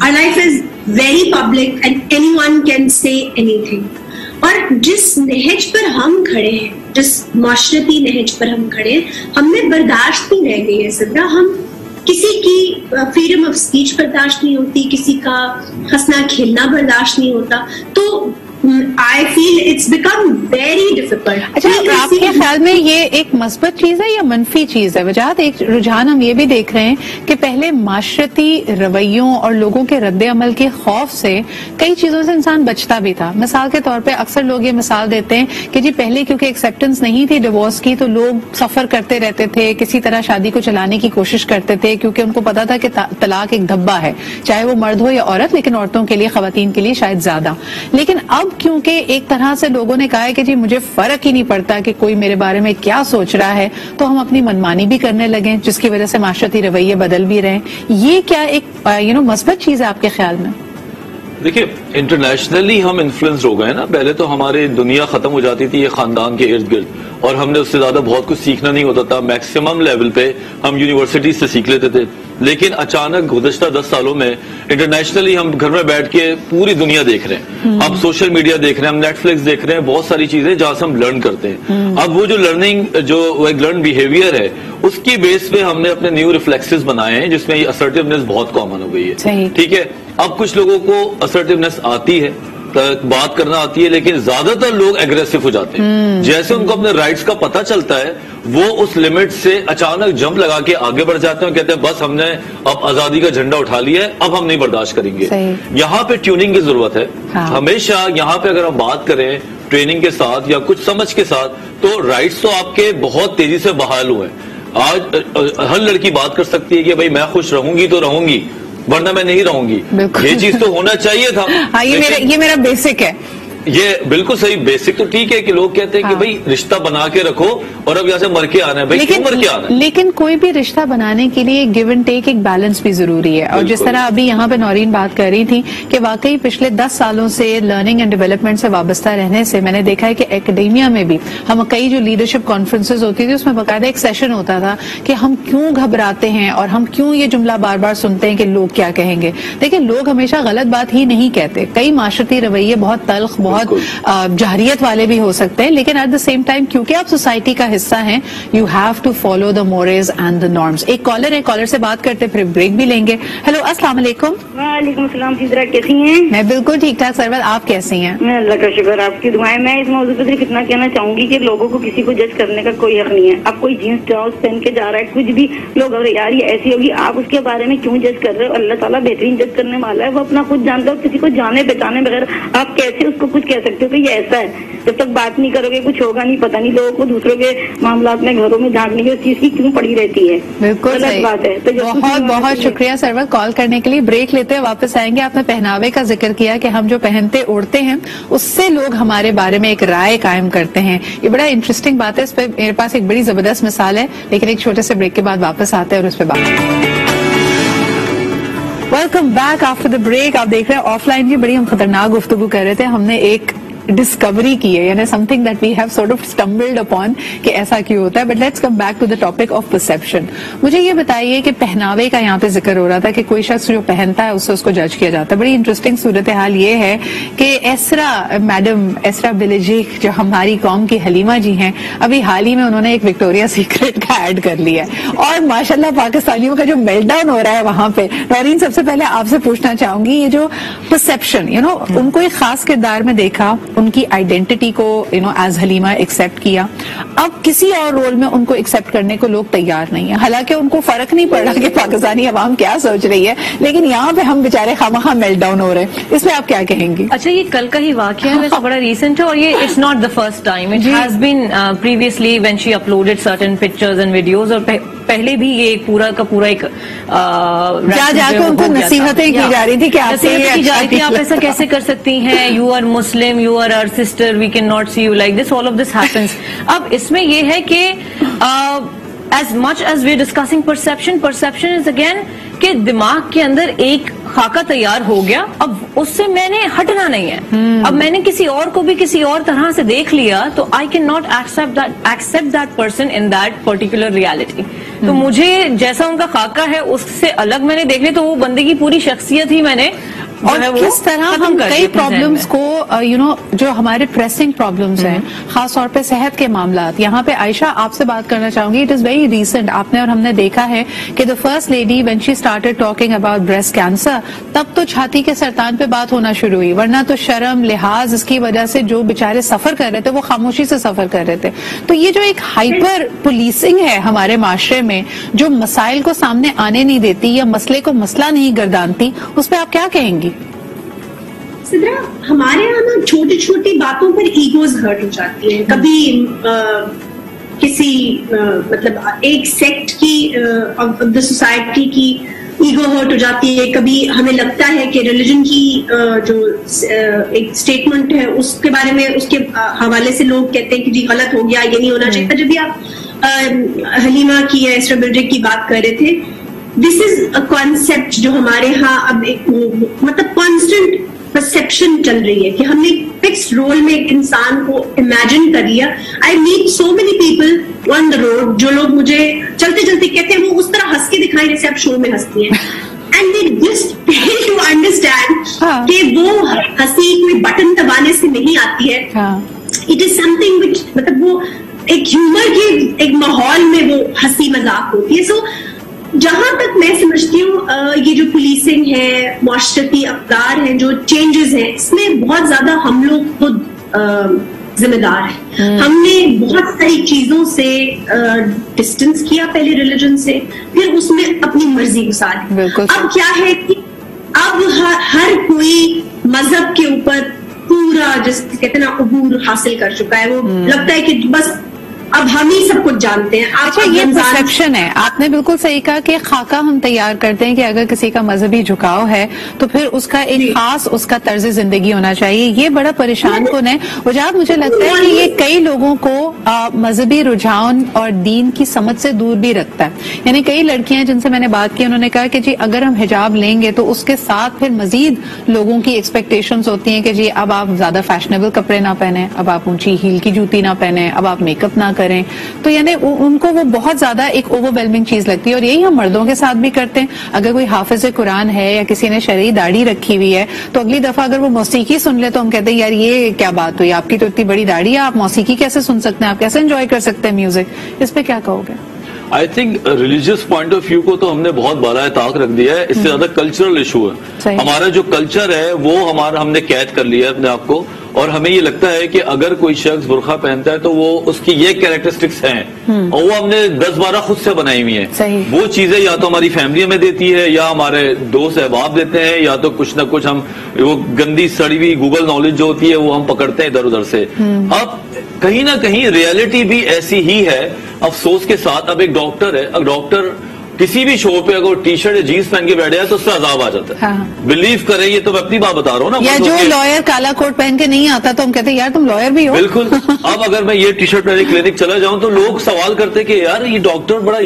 Our life is very public and anyone can say anything. اور جس نہج پر ہم کھڑے ہیں, جس معاشرتی نہج پر ہم کھڑے ہیں, ہم میں برداشت نہیں رہ گئی ہے صدرا. ہم کسی کی فریڈم آف اسپیچ برداشت نہیں ہوتی, کسی کا ہنسنا کھیلنا برداشت نہیں ہوتا. تو I feel it's become very difficult. اچھا, آپ کے خیال میں یہ ایک مثبت چیز ہے یا منفی چیز ہے؟ وجاہت ایک رجحان ہم یہ بھی دیکھ رہے ہیں کہ پہلے معاشرتی رویوں اور لوگوں کے رد عمل کے خوف سے کئی چیزوں سے انسان بچتا بھی تھا. مثال کے طور پہ اکثر لوگ یہ مثال دیتے ہیں کہ جی پہلے کیونکہ ایکسیپٹنس نہیں تھی ڈیورس کی, تو لوگ سفر کرتے رہتے تھے, کسی طرح شادی کو چلانے کی کوشش کرتے تھے, کیونکہ ان کو پتا تھا کہ طلاق ایک دھبا ہے, چاہے وہ مرد ہو یا عورت, لیکن عورتوں کے لیے, خواتین کے لیے شاید زیادہ. لیکن اب کیونکہ ایک طرح سے لوگوں نے کہا ہے کہ جی مجھے فرق ہی نہیں پڑتا کہ کوئی میرے بارے میں کیا سوچ رہا ہے, تو ہم اپنی منمانی بھی کرنے لگے, جس کی وجہ سے معاشرتی رویے بدل بھی رہے. یہ کیا ایک مثبت چیز ہے آپ کے خیال میں؟ دیکھیے, انٹرنیشنلی ہم انفلوئنس ہو گئے نا. پہلے تو ہماری دنیا ختم ہو جاتی تھی یہ خاندان کے ارد گرد, اور ہم نے اس سے زیادہ بہت کچھ سیکھنا نہیں ہوتا تھا. میکسیمم لیول پہ ہم یونیورسٹیز سے سیکھ لیتے تھے. لیکن اچانک گزشتہ 10 سالوں میں انٹرنیشنلی ہم گھر میں بیٹھ کے پوری دنیا دیکھ رہے ہیں. اب سوشل میڈیا دیکھ رہے ہیں, ہم نیٹ فلکس دیکھ رہے ہیں, بہت ساری چیزیں جہاں سے ہم لرن کرتے ہیں. اب وہ جو لرننگ, جو ایک لرن بیہیویئر ہے, اس کی بیس پہ ہم نے اپنے نیو ریفلیکسز بنائے ہیں, جس میں یہ اسرٹیونیس بہت کامن ہو گئی ہے. ٹھیک ہے, اب کچھ لوگوں کو اسرٹیونیس آتی ہے, بات کرنا آتی ہے, لیکن زیادہ تر لوگ ایگریسو ہو جاتے ہیں. جیسے ان کو اپنے رائٹس کا پتہ چلتا ہے, وہ اس لمٹ سے اچانک جمپ لگا کے آگے بڑھ جاتے ہیں, کہتے ہیں بس ہم نے اب آزادی کا جھنڈا اٹھا لیا ہے, اب ہم نہیں برداشت کریں گے. یہاں پہ ٹیوننگ کی ضرورت ہے. ہمیشہ یہاں پہ اگر ہم بات کریں ٹریننگ کے ساتھ یا کچھ سمجھ کے ساتھ, تو رائٹس تو آپ کے بہت تیزی سے بحال ہوئے ہیں. آج ہر لڑکی بات کر سکتی ہے کہ بھائی میں خوش رہوں گی تو رہوں گی, ورنہ میں نہیں رہوں گی. یہ چیز تو ہونا چاہیے تھا. یہ میرا بیسک ہے. یہ بالکل صحیح, بیسک تو ٹھیک ہے کہ لوگ کہتے ہیں کہ بھائی رشتہ بنا کے رکھو اور اب یہاں سے مر کے آنا ہے. بھائی کیوں مر کے آنا ہے؟ لیکن کوئی بھی رشتہ بنانے کے لیے گیو اینڈ ٹیک, ایک بیلنس بھی ضروری ہے. اور جس طرح ابھی یہاں پہ نورین بات کر رہی تھی کہ واقعی پچھلے 10 سالوں سے لرننگ اینڈ ڈیولپمنٹ سے وابستہ رہنے سے میں نے دیکھا ہے کہ اکیڈیمیا میں بھی ہم کئی جو لیڈرشپ کانفرنسز ہوتی تھی, اس میں باقاعدہ ایک سیشن ہوتا تھا کہ ہم کیوں گھبراتے ہیں اور ہم کیوں یہ جملہ بار بار سنتے ہیں کہ لوگ کیا کہیں گے. دیکھیں, لوگ ہمیشہ غلط بات ہی نہیں کہتے. کئی معاشرتی رویے بہت تلخ, بہت جہریت والے بھی ہو سکتے ہیں, لیکن ایٹ دا سیم ٹائم کیونکہ آپ سوسائٹی کا حصہ ہیں, you have to follow the morals and the norms. ایک کالر ہے, کالر سے بات کرتے پھر بریک بھی لیں گے. ہیلو, السلام علیکم. وعلیکم السلام. سیدرا کیسی ہیں؟ میں بالکل ٹھیک ٹھاک سرور, آپ کیسی ہیں؟ میں اللہ کا شکر, آپ کی دعائیں. میں اس موضوع پہ صرف اتنا کہنا چاہوں گی کہ لوگوں کو کسی کو جج کرنے کا کوئی حق نہیں ہے. اب کوئی جینس ٹراؤز پہن کے جا رہا ہے, کچھ بھی لوگ یار یہ ایسی ہوگی, آپ اس کے بارے میں کیوں جج کر رہے ہو؟ اللہ تعالیٰ بہترین جج کرنے والا ہے, وہ اپنا خود جانتا ہے. کسی کو جانے پہچانے بغیر آپ کیسے اس کو کچھ کہہ سکتے ہو کہ یہ ایسا ہے؟ جب تک بات نہیں کرو گے کچھ ہوگا نہیں. پتہ نہیں لوگوں کو دوسروں کے معاملات میں گھروں میں جھانکنے کی اس چیز کی کیوں پڑی رہتی ہے. بالکل بات ہے. بہت بہت شکریہ سرور کال کرنے کے لیے. بریک لیتے ہیں, واپس آئیں گے. آپ نے پہناوے کا ذکر کیا کہ ہم جو پہنتے اوڑھتے ہیں اس سے لوگ ہمارے بارے میں ایک رائے قائم کرتے ہیں. یہ بڑا انٹرسٹنگ بات ہے. اس پہ میرے پاس ایک بڑی زبردست مثال ہے, لیکن ایک چھوٹے سے بریک کے بعد واپس آتے ہیں اور اس پہ بات. Welcome back after the break. آپ دیکھ رہے ہیں آف لائن کی بڑی ہم خطرناک گفتگو کر رہے تھے. ہم نے ایک ڈسکوری کی ہے, یعنی something that we have sort of stumbled upon کہ ایسا کیوں ہوتا ہے. But let's come back to the topic of perception. مجھے یہ بتائیے کہ پہناوے کا یہاں پہ ذکر ہو رہا تھا کہ کوئی شخص جو پہنتا ہے اس سے اس کو جج کیا جاتا ہے. بڑی انٹرسٹنگ صورتحال یہ ہے کہ میڈم ایسرا بلیجیک جو ہماری قوم کی حلیمہ جی ہیں, ابھی حال ہی میں انہوں نے ایک وکٹوریا سیکرٹ کا ایڈ کر لیا ہے, اور ماشاءاللہ پاکستانیوں کا جو میلٹ ڈاؤن ہو رہا ہے وہاں پہ. نورین, سب سے پہلے آپ سے پوچھنا چاہوں گی, یہ جو پرسپشن, ان کو ایک خاص کردار میں دیکھا, ان کی آئیڈینٹی کو ایز حلیمہ ایکسپٹ کیا, اب کسی اور رول میں ان کو ایکسپٹ کرنے کو لوگ تیار نہیں ہیں. حالانکہ ان کو فرق نہیں پڑ رہا کہ پاکستانی عوام کیا سوچ رہی ہے, لیکن یہاں پہ ہم بےچارے خامخواہ میلٹ ڈاؤن ہو رہے ہیں. اس میں آپ کیا کہیں گی؟ اچھا, یہ کل کا ہی واقعہ ہے, ویسے بڑا ریسنٹ ہے, اور یہ it's not the first time. It has been previously when she uploaded certain pictures and videos, اور پہلے بھی یہ پورا کا پورا ایک جا کے ان کو نصیحتیں کی جا رہی تھی کہ آپ ایسا کیسے کر سکتی ہیں, you are Muslim, you are our sister, we can not see you like this, all of this happens. اب اس میں یہ ہے کہ as much as we're discussing perception is again کہ دماغ کے اندر ایک خاکہ تیار ہو گیا, اب اس سے میں نے ہٹنا نہیں ہے. اب میں نے کسی اور کو بھی کسی اور طرح سے دیکھ لیا تو I cannot accept that person in that particular reality. تو مجھے جیسا ان کا خاکہ ہے اس سے الگ میں نے دیکھ لیا, تو وہ بندے کی پوری شخصیت ہی میں نے. اور کس طرح ہم کئی پرابلمس کو جو ہمارے پریسنگ پرابلمس ہیں, خاص طور پہ صحت کے معاملات. یہاں پہ عائشہ آپ سے بات کرنا چاہوں گی. اٹ از ویری ریسنٹ, آپ نے اور ہم نے دیکھا ہے کہ the first lady when she started talking about breast cancer, تب تو چھاتی کے سرطان پہ بات ہونا شروع ہوئی, ورنہ تو شرم لحاظ اس کی وجہ سے جو بےچارے سفر کر رہے تھے وہ خاموشی سے سفر کر رہے تھے. تو یہ جو ایک ہائپر پولیسنگ ہے ہمارے معاشرے میں, جو مسائل کو سامنے آنے نہیں دیتی یا مسئلے کو مسئلہ نہیں گردانتی, اس پہ آپ کیا کہیں گی؟ سدرا, ہمارے یہاں نا چھوٹی چھوٹی باتوں پر ایگوز ہرٹ ہو جاتی ہیں. کبھی کسی مطلب ایک سیکٹ کی دا سوسائٹی کی ایگو ہرٹ ہو جاتی ہے. کبھی ہمیں لگتا ہے کہ ریلیجن کی جو ایک اسٹیٹمنٹ ہے اس کے بارے میں اس کے حوالے سے لوگ کہتے ہیں کہ جی غلط ہو گیا, یہ نہیں ہونا چاہیے. جب بھی آپ حلیمہ کی یا ایسٹرا برجک کی بات کر رہے تھے, دس از اے کانسیپٹ جو ہمارے ہاں اب ایک مطلب کانسٹنٹ پرسپشن چل رہی ہے کہ ہم نے فکسڈ رول میں ایک انسان کو امیجن کر لیا. I met so many people on the road جو لوگ مجھے چلتے چلتے کہتے ہیں وہ اس طرح ہنس کے دکھائیں جیسے آپ شو میں ہنستی ہیں, and they just fail to understand کہ وہ ہنسی کوئی بٹن دبانے سے نہیں آتی ہے. It is some thing which مطلب وہ ایک ہیومر کے ایک ماحول میں وہ ہنسی مذاق ہوتی ہے. سو جہاں تک میں سمجھتی ہوں یہ جو پولیسنگ ہے, معاشرتی اقدار ہیں, جو چینجز ہیں, اس میں بہت زیادہ ہم لوگ خود ذمہ دار ہیں. ہم نے بہت ساری چیزوں سے ڈسٹینس کیا, پہلے ریلیجن سے, پھر اس میں اپنی مرضی گزاری. اب کیا ہے کہ اب ہر کوئی مذہب کے اوپر پورا جس کہتے ہیں نا عبور حاصل کر چکا ہے. وہ لگتا ہے کہ بس اب ہم ہی سب کچھ جانتے ہیں. اچھا, یہ پرسپشن ہے, آپ نے بالکل صحیح کہا کہ خاکہ ہم تیار کرتے ہیں کہ اگر کسی کا مذہبی جھکاؤ ہے تو پھر اس کا ایک خاص اس کا طرز زندگی ہونا چاہیے. یہ بڑا پریشان کن ہے. وجاہت, مجھے لگتا ہے کہ یہ کئی لوگوں کو مذہبی رجحان اور دین کی سمجھ سے دور بھی رکھتا ہے. یعنی کئی لڑکیاں جن سے میں نے بات کی, انہوں نے کہا کہ جی اگر ہم حجاب لیں گے تو اس کے ساتھ پھر مزید لوگوں کی ایکسپیکٹیشنز ہوتی ہیں کہ جی اب آپ زیادہ فیشنیبل کپڑے نہ پہنیں, اب آپ اونچی ہیل کی جوتی نہ پہنیں, اب آپ میک اپ نہ کریں. تو یعنی ان کو وہ بہت زیادہ ایک اوور ویلمنگ چیز لگتی ہے. اور یہی ہم مردوں کے ساتھ بھی کرتے ہیں. اگر کوئی حافظ قرآن ہے یا کسی نے شرعی داڑھی رکھی ہوئی ہے تو اگلی دفعہ اگر وہ موسیقی سن لے تو ہم کہتے ہیں یار یہ کیا بات ہوئی, آپ کی تو اتنی بڑی داڑھی ہے, آپ موسیقی کیسے سن سکتے ہیں, آپ کیسے انجوائے کر سکتے ہیں میوزک. اس پہ کیا کہو گے؟ I think religious point of view کو تو ہم نے بہت بالائے طاق رکھ دیا ہے. اس سے زیادہ کلچرل ایشو ہے. ہمارا جو کلچر ہے وہ ہم نے قید کر لیا ہے اپنے آپ کو, اور ہمیں یہ لگتا ہے کہ اگر کوئی شخص برقع پہنتا ہے تو وہ اس کی یہ کیریکٹرسٹکس ہیں اور وہ ہم نے 10-12 خود سے بنائی ہوئی ہیں. وہ چیزیں یا تو ہماری فیملی ہمیں دیتی ہے یا ہمارے دوست احباب دیتے ہیں, یا تو کچھ نہ کچھ ہم وہ گندی سڑی ہوئی گوگل نالج جو ہوتی ہے وہ ہم پکڑتے ہیں ادھر ادھر سے. اب کہیں نہ کہیں ریئلٹی بھی ایسی ہی ہے افسوس کے ساتھ. اب ایک ڈاکٹر ہے, اگر ڈاکٹر کسی بھی شو پہ اگر ٹی شرٹ یا جینس پہن کے بیٹھے تو اس سے عذاب آ جاتا ہے. بلیو کریں, یہ تو میں اپنی بات بتا رہا ہوں نا. یا جو لائر کالا کوٹ پہن کے نہیں آتا تو ہم کہتے ہیں یار تم لائر بھی ہو. بالکل. اب اگر میں یہ ٹی شرٹ پہنے کلینک چلا جاؤں تو لوگ سوال کرتے کہ یار یہ ڈاکٹر بڑا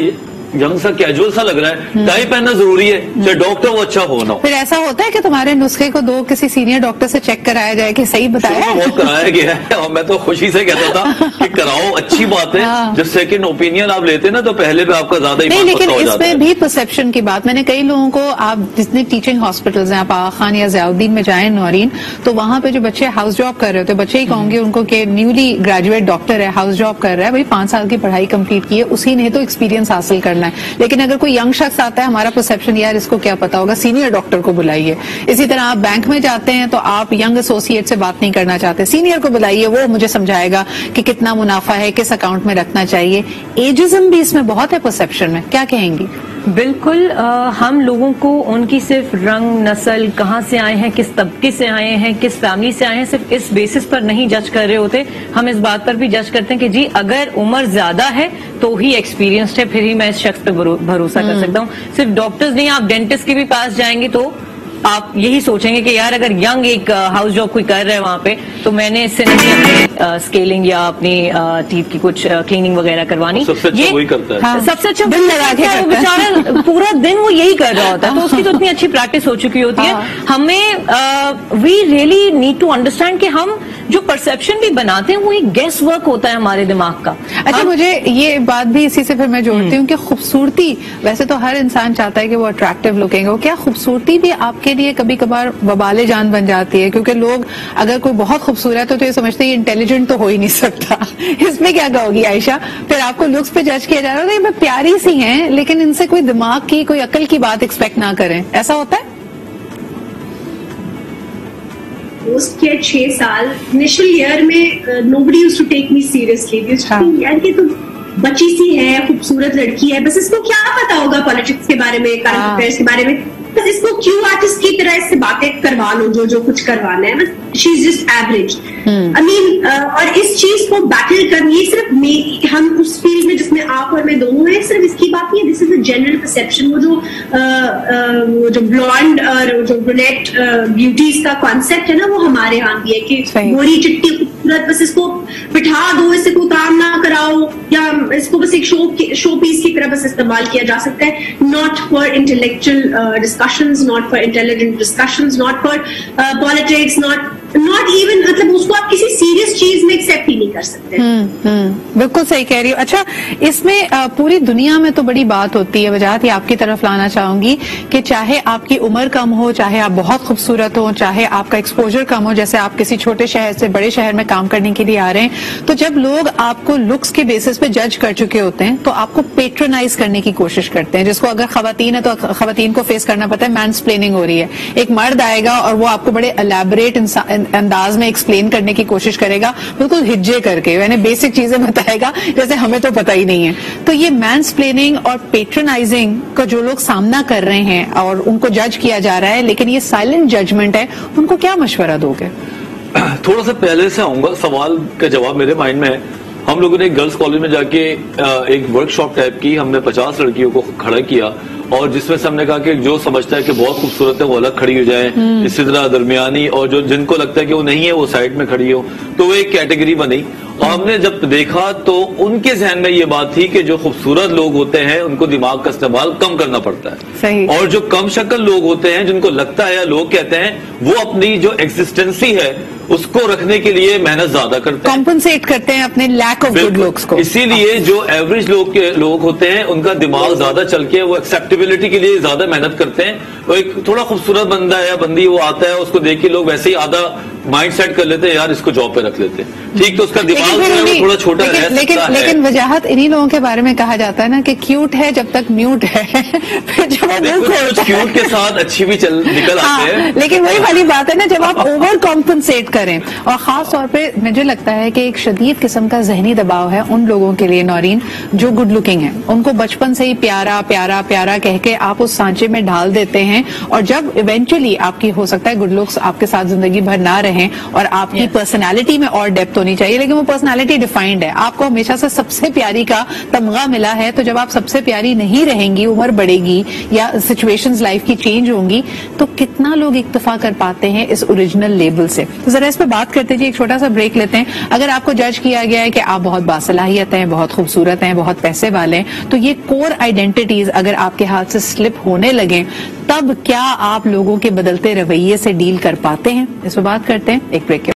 ینگ سا کیجول سا لگ رہا ہے, ٹائی پہننا ضروری ہے, چاہے ڈاکٹر وہ اچھا ہو نہ ہو. پھر ایسا ہوتا ہے کہ تمہارے نسخے کو کسی سینئر ڈاکٹر سے چیک کرایا جائے کہ صحیح بتایا ہے؟ کرایا گیا ہے, اور میں تو خوشی سے کہتا تھا کہ کراؤ, اچھی بات ہے. جب سیکنڈ اوپینین آپ لیتے نا تو پہلے پہ آپ کا زیادہ ہی. لیکن اس میں بھی پرسپشن کی بات, میں نے کئی لوگوں کو, آپ جتنے ٹیچنگ ہاسپٹلز ہیں, آپ آغا خان یا ضیاء الدین میں جائیں نورین, تو وہاں پہ جو بچے ہاؤس جاب کر رہے ہوتے, بچے ہی کہوں گے ان کو کہ نیولی گریجویٹ ڈاکٹر ہے, ہاؤس جاب کر رہا ہے, بھائی 5 سال کی پڑھائی کمپلیٹ کی ہے, اسی نے تو ایکسپیرینس حاصل کرنا ہے. لیکن اگر کوئی ینگ شخص آتا ہے, ہمارا پرسپشن یار اس کو کیا پتا ہوگا, سینئر ڈاکٹر کو بلائیے. اسی طرح آپ بینک میں جاتے ہیں تو آپ ینگ ایسوسیٹ سے بات نہیں کرنا چاہتے, سینئر کو بلائیے, وہ مجھے سمجھائے گا کہ کتنا منافع ہے, کس اکاؤنٹ میں رکھنا چاہیے. ایجزم بھی اس میں بہت ہے پرسپشن میں, کیا کہیں گی؟ بالکل. ہم لوگوں کو ان کی صرف رنگ, نسل, کہاں سے آئے ہیں, کس طبقے سے آئے ہیں, کس فیملی سے آئے ہیں, صرف اس بیسس پر نہیں جج کر رہے ہوتے. ہم اس بات پر بھی جج کرتے ہیں کہ جی اگر عمر زیادہ ہے تو ہی ایکسپیرینسڈ ہے, پھر ہی میں اس شخص پہ بھروسہ کر سکتا ہوں. صرف ڈاکٹرز نہیں, آپ ڈینٹسٹ کے بھی پاس جائیں گے تو آپ یہی سوچیں گے کہ یار اگر ینگ ایک ہاؤس جاب کوئی کر رہے ہیں وہاں پہ تو میں نے اس سے نہیں اپنی اسکیلنگ یا اپنی ٹیتھ کی کچھ کلیننگ وغیرہ کروانی. سب سے اچھا وہی کرتا ہے, سب سے اچھا دل لگا کے بیچارہ پورا دن وہ یہی کر رہا ہوتا ہے, تو اس کی تو اتنی اچھی پریکٹس ہو چکی ہوتی ہے. ہمیں we really need to understand کہ ہم جو پرسپشن بھی بناتے ہیں وہ ایک گیس ورک ہوتا ہے ہمارے دماغ کا. اچھا مجھے یہ بات بھی اسی سے پھر میں جوڑتی ہوں کہ خوبصورتی, ویسے تو ہر انسان چاہتا ہے کہ وہ اٹریکٹیو لوکنگ ہو, کیا خوبصورتی بھی آپ کے لیے کبھی کبھار وبال جان بن جاتی ہے؟ کیونکہ لوگ اگر کوئی بہت خوبصورت ہے تو یہ سمجھتے ہیں یہ انٹیلیجنٹ تو ہو ہی نہیں سکتا. اس میں کیا کہو گی عائشہ؟ پھر آپ کو لکس پہ جج کیا جا رہا ہے, میں پیاری سی ہیں لیکن ان سے کوئی دماغ کی کوئی عقل کی بات ایکسپیکٹ نہ کریں, ایسا ہوتا ہے؟ پوسٹ کے 6 سال انیشل ایئر میں nobody used to take me seriously. یار کہ تو بچی سی ہے, خوبصورت لڑکی ہے, بس اس کو کیا پتا ہوگا پالیٹکس کے بارے میں, کرنٹ افیئرس کے بارے میں, بس اس کو کیوں آرٹسٹ کی طرح اس سے باتیں کروا لو جو کچھ کروانا ہے, بس شی از جسٹ ایوریج. آئی مین اور اس چیز کو بیٹل کرنی صرف ہم اس فیلڈ میں جس میں آپ اور میں دونوں ہیں, صرف اس کی بات نہیں ہے, دس از اے جنرل پرسپشن. وہ جو بلانڈ اور جو برونیٹ بیوٹیز کا کانسیپٹ ہے نا, وہ ہمارے یہاں بھی ہے کہ گوری چٹی خوبصورت, بس اس کو بٹھا دو, اس سے کوئی کام نہ کراؤ, یا اس کو بس ایک شو پیس کی طرح بس استعمال کیا جا سکتا ہے. Not for intellectual discussions, not for intelligent discussions, not for politics, not even, مطلب اس کو آپ کسی سیریس چیز میں ایکسپٹ ہی نہیں کر سکتے. بالکل صحیح کہہ رہی ہو. اچھا اس میں پوری دنیا میں تو بڑی بات ہوتی ہے, وجاہت یہ آپ کی طرف لانا چاہوں گی کہ چاہے آپ کی عمر کم ہو, چاہے آپ بہت خوبصورت ہو, چاہے آپ کا ایکسپوجر کم ہو, جیسے آپ کسی چھوٹے شہر سے بڑے شہر میں کام کرنے کے لیے آ رہے ہیں, تو جب لوگ آپ کو لکس کے بیسس پہ جج کر چکے ہوتے ہیں تو آپ کو پیٹرنائز کرنے کی کوشش کرتے ہیں, جس کو اگر خواتین ہے تو خواتین کو فیس کرنا پڑتا ہے, مینسپلیننگ ہو رہی ہے. ایک مرد آئے گا اور وہ آپ کو بڑے الیبوریٹ انداز میں ایکسپلین کرنے کی کوشش کرے گا, بالکل ہجے کر کے, یعنی بیسک چیزیں بتائے گا جیسے ہمیں تو پتہ ہی نہیں ہے. تو یہ مینسپلیننگ اور پیٹرنائزنگ کا جو لوگ سامنا کر رہے ہیں اور ان کو جج کیا جا رہا ہے, لیکن یہ سائلنٹ ججمنٹ ہے, ان کو کیا مشورہ دو گے؟ تھوڑا سا پہلے سے آؤں گا, سوال کا جواب میرے مائنڈ میں ہے. ہم لوگوں نے ایک گرلز کالج میں جا کے ایک ورک شاپ ٹائپ کی, ہم نے 50 لڑکیوں کو کھڑا کیا, اور جس میں سے ہم نے کہا کہ جو سمجھتا ہے کہ بہت خوبصورت ہے وہ الگ کھڑی ہو جائے, اسی طرح درمیانی, اور جو جن کو لگتا ہے کہ وہ نہیں ہے وہ سائڈ میں کھڑی ہو. تو وہ ایک کیٹیگری بنی, اور ہم نے جب دیکھا تو ان کے ذہن میں یہ بات تھی کہ جو خوبصورت لوگ ہوتے ہیں ان کو دماغ کا استعمال کم کرنا پڑتا ہے, اور جو کم شکل لوگ ہوتے ہیں جن کو لگتا ہے یا لوگ کہتے ہیں وہ اپنی جو ایگزسٹنسی ہے اس کو رکھنے کے لیے محنت زیادہ کرتے ہیں, کمپنسیٹ کرتے ہیں اپنے لیک آف گڈ لکس کو. اسی لیے جو ایوریج لوگ ہوتے ہیں ان کا دماغ زیادہ چل کے وہ ایکسیپٹیبلٹی کے لیے زیادہ محنت کرتے ہیں. وہ ایک تھوڑا خوبصورت بندہ ہے یا بندی وہ آتا ہے, اس کو دیکھ کے لوگ ویسے ہی آدھا مائنڈ سیٹ کر لیتے ہیں, یار اس کو جاب پہ رکھ لیتے ہیں, ٹھیک, تو اس کا دماغ تھوڑا چھوٹا رہ سکتا ہے. لیکن وجاہت انہی لوگوں کے بارے میں کہا جاتا ہے نا کہ کیوٹ ہے جب تک میوٹ ہے, کیوٹ کے ساتھ اچھی بھی نکل آتے ہیں. لیکن وہی والی بات ہے نا, جب آپ اوور کمپنسیٹ کریں, اور خاص طور پہ مجھے لگتا ہے کہ ایک شدید قسم کا ذہنی دباؤ ہے ان لوگوں کے لیے نورین جو گڈ لکنگ ہیں, ان کو بچپن سے ہی پیارا پیارا پیارا کہہ کے آپ اس سانچے میں ڈال دیتے ہیں, اور جب ایونچولی آپ کی ہو سکتا ہے گڈ لکس آپ کے ساتھ زندگی بھر نہ رہیں, اور آپ کی پرسنالٹی میں اور ڈیپتھ ہونی چاہیے, لیکن وہ پرسنالٹی ڈیفائنڈ ہے, آپ کو ہمیشہ سے سب سے پیاری کا تمغہ ملا ہے, تو جب آپ سب سے پیاری نہیں رہیں گی, عمر بڑھے گی یا سچویشنز لائف کی چینج ہوں گی, تو کتنا لوگ اکتفا کر پاتے ہیں اس اوریجنل لیبل سے. تو ذرا اس پہ بات کرتے جی, ایک چھوٹا سا بریک لیتے ہیں. اگر آپ کو جج کیا گیا ہے کہ آپ بہت باصلاحیت ہیں, بہت خوبصورت ہیں, بہت پیسے والے ہیں, تو یہ کور آئیڈینٹیٹیز اگر آپ کے ہاتھ سے سلپ ہونے لگیں, تب کیا آپ لوگوں کے بدلتے رویے سے ڈیل کر پاتے ہیں؟ اس پہ بات کرتے ہیں ایک بریک کے.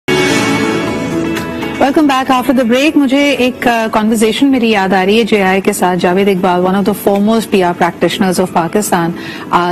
Welcome back after the break. مجھے ایک کانورزیشن میری یاد آ رہی ہے JI کے ساتھ. Javed Iqbal, one of the foremost PR practitioners of Pakistan,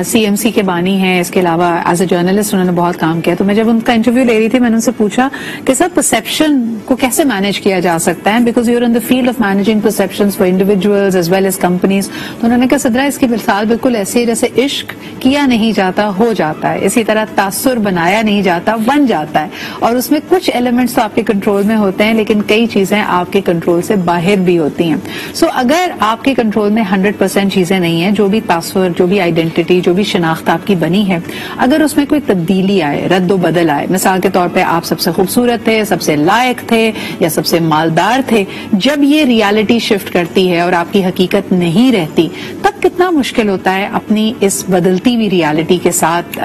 CMC کے بانی ہیں, اس کے علاوہ ایز اے جرنلسٹ انہوں نے بہت کام کیا. تو میں جب ان کا انٹرویو لے رہی تھی, میں نے ان سے پوچھا کہ سر پرسپشن کو کیسے مینج کیا جا سکتا ہے, because you are in the field of managing perceptions for individuals as well as companies. تو انہوں نے کہا صدرا اس کی مثال بالکل ایسی ہے جیسے عشق کیا نہیں جاتا ہو جاتا ہے, اسی طرح تاثر بنایا نہیں جاتا بن جاتا ہے, اور اس میں کچھ ایلیمنٹس تو آپ کے کنٹرول میں ہوتے ہوتے ہیں لیکن کئی چیزیں آپ کے کنٹرول سے باہر بھی ہوتی ہیں. سو اگر آپ کے کنٹرول میں 100% چیزیں نہیں ہیں, جو بھی تاثر, جو بھی آئیڈینٹی, جو بھی شناخت آپ کی بنی ہے, اگر اس میں کوئی تبدیلی آئے, رد و بدل آئے, مثال کے طور پہ آپ سب سے خوبصورت تھے, سب سے لائق تھے یا سب سے مالدار تھے, جب یہ ریالٹی شفٹ کرتی ہے اور آپ کی حقیقت نہیں رہتی, تب کتنا مشکل ہوتا ہے اپنی اس بدلتی ہوئی ریالٹی کے ساتھ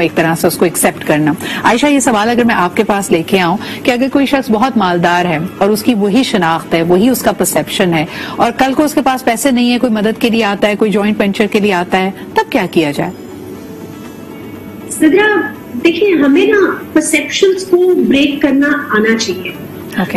ایک طرح سے اس کو ایکسپٹ کرنا. عائشہ, یہ سوال اگر میں آپ کے پاس لے کے آؤں کہ اگر کوئی شخص بہت مالدار ہے اور اس کی وہی شناخت ہے, وہی اس کا پرسپشن ہے, اور کل کو اس کے پاس پیسے نہیں ہے, کوئی مدد کے لیے آتا ہے, کوئی جوائنٹ وینچر کے لیے آتا ہے, تب کیا کیا جائے؟ صدرا دیکھیں, ہمیں نا پرسپشنز کو بریک کرنا آنا چاہیے.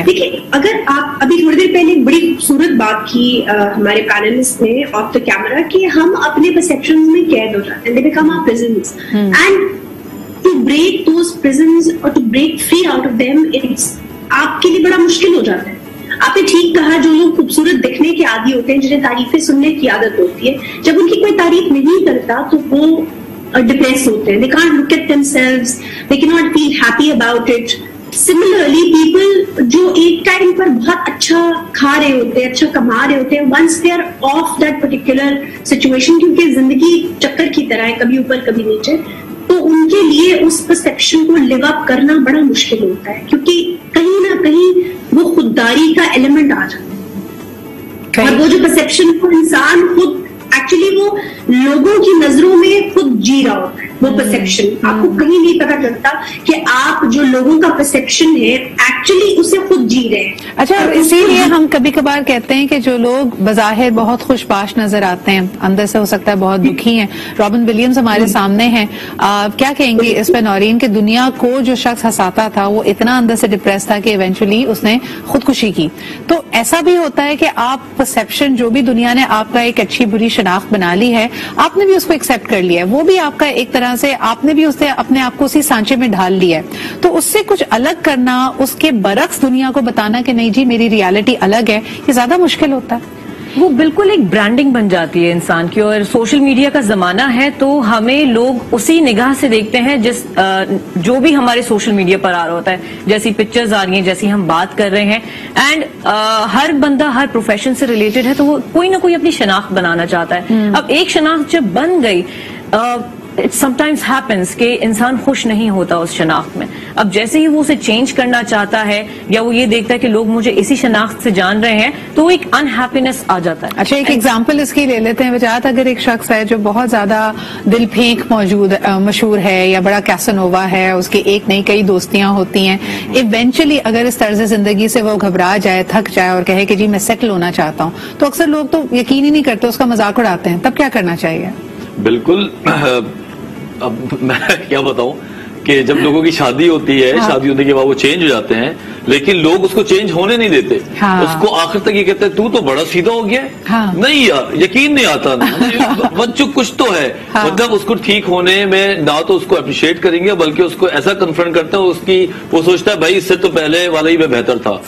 دیکھیں, اگر آپ ابھی تھوڑی دیر پہلے بڑی خوبصورت بات کی ہمارے پینلسٹ نے آف دا کیمرا کہ ہم اپنے پرسپشنز میں قید ہو جاتے ہیں, they become our prisons, and to break those prisons or to break free out of them, it's آپ کے لیے بڑا مشکل ہو جاتا ہے. آپ نے ٹھیک کہا, جو لوگ خوبصورت دکھنے کے عادی ہوتے ہیں, جنہیں تعریفیں سننے کی عادت ہوتی ہے, جب ان کی کوئی تعریف نہیں کرتا تو وہ ڈپریس ہوتے ہیں. They can't look at themselves, they cannot feel happy about it. Similarly, people جو ایک ٹائم پر بہت اچھا کھا رہے ہوتے ہیں, اچھا کما رہے ہوتے ہیں, once they are off that particular situation, کیونکہ زندگی چکر کی طرح ہے, کبھی اوپر کبھی نیچے, تو ان کے لیے اس پرسپشن کو لیو اپ کرنا بڑا مشکل ہوتا ہے, کیونکہ کہیں نہ کہیں وہ خودداری کا ایلیمنٹ آ جاتا ہے. اور وہ جو پرسپشن کو انسان خود ایکچولی وہ لوگوں کی نظروں میں خود جی رہا ہوتا ہے, وہ پرسپشن آپ کو کہیں نہیں پتا چلتا کہ آپ جو لوگوں کا پرسپشن ہے ایکچولی اسے خود جی رہے ہیں. اچھا, اسی لیے ہم کبھی کبھار کہتے ہیں کہ جو لوگ بظاہر بہت خوش باش نظر آتے ہیں, اندر سے ہو سکتا ہے بہت دکھی ہیں. رابن ولیمز ہمارے سامنے ہیں, کیا کہیں گے اس پہ نورین, کہ دنیا کو جو شخص ہنساتا تھا وہ اتنا اندر سے ڈپریس تھا کہ ایونچولی اس نے خودکشی کی. تو ایسا بھی ہوتا ہے کہ آپ پرسپشن, جو بھی دنیا نے آپ کا ایک اچھی بری شناخت بنا لی ہے, آپ نے بھی اس کو ایکسپٹ کر لیا ہے, وہ بھی آپ کا ایک طرح سے آپ نے بھی اسے اپنے آپ کو اسی سانچے میں ڈھال لیا ہے, تو اس سے کچھ الگ کرنا, اس کے برعکس دنیا کو بتانا کہ نہیں جی میری ریالٹی الگ ہے, یہ زیادہ مشکل ہوتا ہے. وہ بالکل ایک برانڈنگ بن جاتی ہے انسان کی, اور سوشل میڈیا کا زمانہ ہے تو ہمیں لوگ اسی نگاہ سے دیکھتے ہیں جو بھی ہمارے سوشل میڈیا پر آ رہا ہوتا ہے, جیسی پکچرز آ رہی ہیں, جیسی ہم بات کر رہے ہیں, اینڈ ہر بندہ ہر پروفیشن سے ریلیٹڈ ہے تو وہ کوئی نہ کوئی اپنی شناخت بنانا چاہتا ہے. اب ایک شناخت جب بن گئی, اٹ سم ٹائمز ہیپنس کہ انسان خوش نہیں ہوتا اس شناخت میں. اب جیسے ہی وہ اسے چینج کرنا چاہتا ہے یا وہ یہ دیکھتا ہے کہ لوگ مجھے اسی شناخت سے جان رہے ہیں, تو وہ ایک انہیپینس آ جاتا ہے. اچھا, ایک ایگزامپل اس کی لے لیتے ہیں وجاہت. اگر ایک شخص ہے جو بہت زیادہ دل پھینک مشہور ہے یا بڑا کیسنووا ہے, اس کی ایک نہیں کئی دوستیاں ہوتی ہیں, ایونچولی اگر اس طرز زندگی سے وہ گھبرا جائے, تھک جائے اور کہے کہ جی میں سیٹل ہونا چاہتا ہوں, تو اکثر لوگ تو یقین ہی نہیں کرتے, اس کا مذاق اڑاتے ہیں. تب کیا کرنا چاہیے؟ بالکل, اب میں کیا بتاؤں کہ جب لوگوں کی شادی ہوتی ہے, شادی ہونے کے بعد وہ چینج ہو جاتے ہیں, لیکن لوگ اس کو چینج ہونے نہیں دیتے. اس کو آخر تک یہ کہتے ہیں تو بڑا سیدھا ہو گیا, نہیں یار یقین نہیں آتا, بچوں کچھ تو ہے. مطلب اس کو ٹھیک ہونے میں نہ تو اس کو اپریشیٹ کریں گے, بلکہ اس کو ایسا کنفرنٹ کرتا ہے, وہ سوچتا ہے بھائی اس سے تو پہلے والا ہی میں بہتر تھا.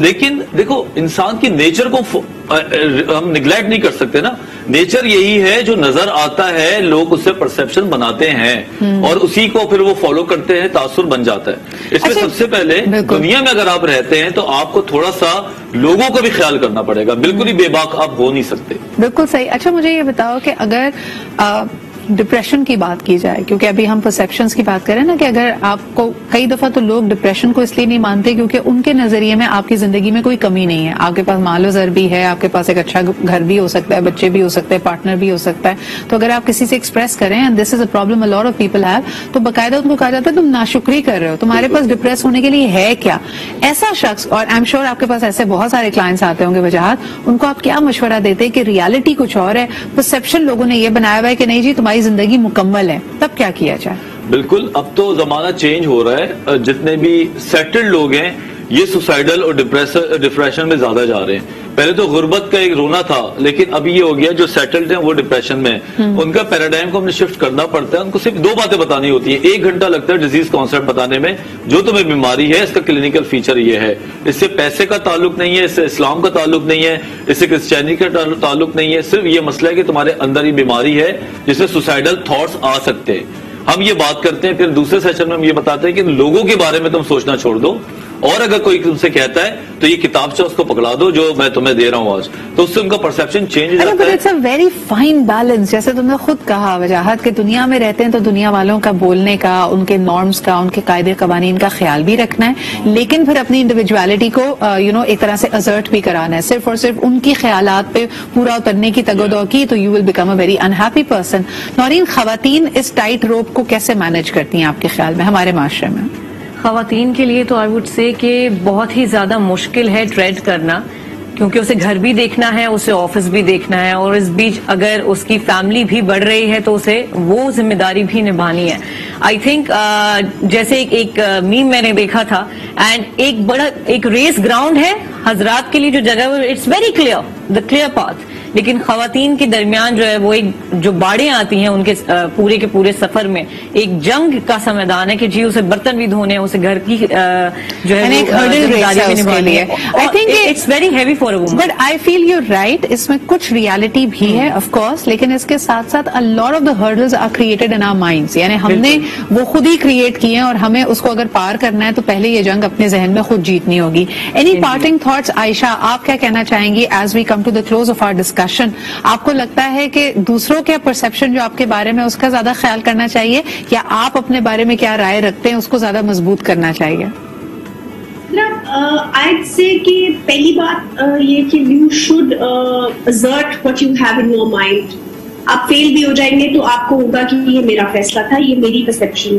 لیکن دیکھو, انسان کی نیچر کو ہم نگلیکٹ نہیں کر سکتے نا. نیچر یہی ہے, جو نظر آتا ہے لوگ اس سے پرسپشن بناتے ہیں اور اسی کو پھر وہ فالو کرتے ہیں, تاثر بن جاتا ہے. اس میں سب سے پہلے دنیا میں اگر آپ رہتے ہیں تو آپ کو تھوڑا سا لوگوں کا بھی خیال کرنا پڑے گا, بالکل ہی بے باک آپ ہو نہیں سکتے. بالکل صحیح. اچھا, مجھے یہ بتاؤ کہ اگر ڈپریشن کی بات کی جائے, کیونکہ ابھی ہم پرسپشنز کی بات کریں نا, کہ اگر آپ کو کئی دفعہ تو لوگ ڈپریشن کو اس لیے نہیں مانتے کیونکہ ان کے نظریے میں آپ کی زندگی میں کوئی کمی نہیں ہے, آپ کے پاس مال و زر بھی ہے, آپ کے پاس ایک اچھا گھر بھی ہو سکتا ہے, بچے بھی ہو سکتے ہیں, پارٹنر بھی ہو سکتا ہے, تو اگر آپ کسی سے ایکسپریس کریں and this is a problem a lot of people have, تو باقاعدہ ان کو کہا جاتا ہے تم ناشکری کر رہے ہو, تمہارے پاس ڈپریس ہونے کے لیے ہے کیا. ایسا شخص, اور آئی ایم شیور آپ کے پاس ایسے بہت سارے کلائنٹس آتے ہوں گے وجاہت, ان کو آپ کیا مشورہ دیتے کہ ریالٹی کچھ اور ہے, پرسپشن لوگوں نے یہ بنایا ہوا ہے کہ نہیں جی تمہاری زندگی مکمل ہے, تب کیا کیا جائے؟ بالکل, اب تو زمانہ چینج ہو رہا ہے. جتنے بھی سیٹلڈ لوگ ہیں یہ سوسائڈل اور ڈپریشن میں زیادہ جا رہے ہیں. پہلے تو غربت کا ایک رونا تھا, لیکن ابھی یہ ہو گیا جو سیٹلڈ ہیں وہ ڈپریشن میں. ان کا پیراڈائم کو ہم نے شفٹ کرنا پڑتا ہے. ان کو صرف 2 باتیں بتانی ہوتی ہیں, 1 گھنٹہ لگتا ہے ڈیزیز کانسیپٹ بتانے میں. جو تمہیں بیماری ہے اس کا کلینکل فیچر یہ ہے, اس سے پیسے کا تعلق نہیں ہے, اس سے اسلام کا تعلق نہیں ہے, اس سے کرسچینٹی کا تعلق نہیں ہے, صرف یہ مسئلہ ہے کہ تمہارے اندر یہ بیماری ہے جس سے سوسائڈل تھاٹس آ سکتے ہیں. ہم یہ بات کرتے ہیں, پھر دوسرے سیشن میں ہم یہ بتاتے ہیں کہ لوگوں کے بارے میں تم سوچنا چھوڑ دو, اور اگر کوئی تم سے کہتا ہے تو یہ کتاب سے اس کو پکڑا دو جو میں تمہیں دے رہا ہوں آج, تو اس سے ان کا پرسپشن چینج ہو جاتا ہے. It's a very fine balance, جیسے تم نے خود کہا وجاہت کہ دنیا میں رہتے ہیں تو دنیا والوں کا بولنے کا, ان کے نارمز کا, ان کے قاعدے قوانین کا خیال بھی رکھنا ہے, لیکن پھر اپنی انڈیویجویلٹی کو ایک طرح سے ازرٹ بھی کرانا ہے. صرف اور صرف ان کی خیالات پہ پورا اترنے کی تگ و دو کی تو you will become a very unhappy person. Noreen, خواتین اس ٹائٹ روپ کو کیسے مینج کرتی ہیں آپ کے خیال میں ہمارے معاشرے میں؟ خواتین کے لیے تو آئی وڈ سے کہ بہت ہی زیادہ مشکل ہے ٹریڈ کرنا, کیونکہ اسے گھر بھی دیکھنا ہے, اسے آفس بھی دیکھنا ہے, اور اس بیچ اگر اس کی فیملی بھی بڑھ رہی ہے تو اسے وہ ذمہ داری بھی نبھانی ہے. آئی تھنک جیسے ایک میم میں نے دیکھا تھا, اینڈ ایک بڑا ایک ریس گراؤنڈ ہے حضرات کے لیے جو جگہ ہے, it's very clear, the clear path, لیکن خواتین کے درمیان جو ہے وہ ایک جو باڑیں آتی ہیں ان کے پورے کے پورے سفر میں ایک جنگ کا سا میدان ہے کہ جی اسے برتن بھی دھونے, اسے گھر کی جو ہے I think it's very heavy for a woman. But I feel you're right, اس میں کچھ ریالٹی بھی ہے of course, لیکن اس کے ساتھ ساتھ a lot of the hurdles are created in our minds, یعنی ہم نے وہ خود ہی کریٹ کیے ہیں اور ہمیں اس کو اگر پار کرنا ہے تو پہلے یہ جنگ اپنے ذہن میں خود جیتنی ہوگی. Any parting thoughts عائشہ, آپ کیا کہنا چاہیں گی as we come to the close of our discussion؟ آپ کو لگتا ہے کہ دوسروں کے پرسپشن جو آپ کے بارے میں اس کا زیادہ خیال کرنا چاہیے, یا آپ اپنے بارے میں کیا رائے رکھتے ہیں اس کو زیادہ مضبوط کرنا چاہیے؟ I'd say کہ پہلی بات یہ کہ you should assert what you have in your mind. آپ فیل بھی ہو جائیں گے تو آپ کو ہوگا کہ یہ میرا فیصلہ تھا, یہ میری پرسپشن,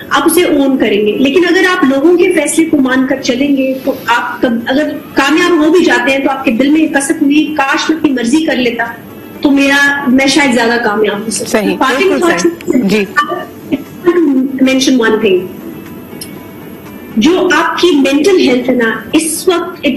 آپ اسے اون کریں گے. لیکن اگر آپ لوگوں کے فیصلے کو مان کر چلیں گے تو آپ اگر کامیاب ہو بھی جاتے ہیں تو آپ کے دل میں کسک ہوئی کاش میں اپنی مرضی کر لیتا تو میں شاید زیادہ کامیاب ہو سکتا. جی مینشن ون تھنگ, جو آپ کی مینٹل ہیلتھ ہے نا اس وقت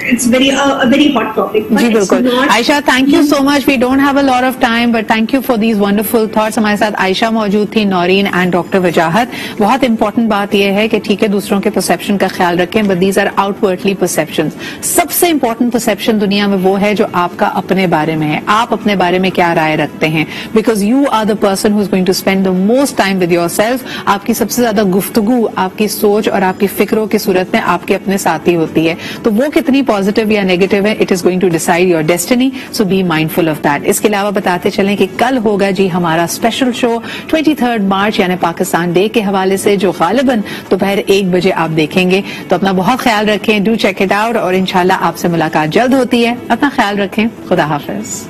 it's very hot topic. جی بالکل Ayesha, thank you so much. We don't have a lot of time but thank you for these wonderful thoughts. ہمارے ساتھ عائشہ موجود تھی, نورین اینڈ ڈاکٹر وجاہت. بہت امپورٹنٹ بات یہ ہے کہ ٹھیک ہے دوسروں کے پرسپشن کا خیال رکھیں, but these are out worldly perceptions. سب سے امپورٹنٹ پرسپشن دنیا میں وہ ہے جو آپ کا اپنے بارے میں ہے, آپ اپنے بارے میں کیا رائے رکھتے ہیں, because you are the person who is going to spend the most time with yourself. آپ کی سب سے زیادہ گفتگو آپ کی سوچ اور آپ کی فکروں کی صورت میں آپ کے اپنے ساتھی ہوتی ہے, تو وہ کتنی پازیٹیو یا نیگیٹو ہے, it is going to decide your destiny, so be mindful of that. اس کے علاوہ بتاتے چلیں کہ کل ہوگا جی ہمارا اسپیشل شو 23 مارچ یعنی پاکستان ڈے کے حوالے سے, جو غالباً دوپہر 1 بجے آپ دیکھیں گے. تو اپنا بہت خیال رکھیں, ڈو چیک اٹ آؤٹ, اور انشاءاللہ آپ سے ملاقات جلد ہوتی ہے. اپنا خیال رکھیں, خدا حافظ.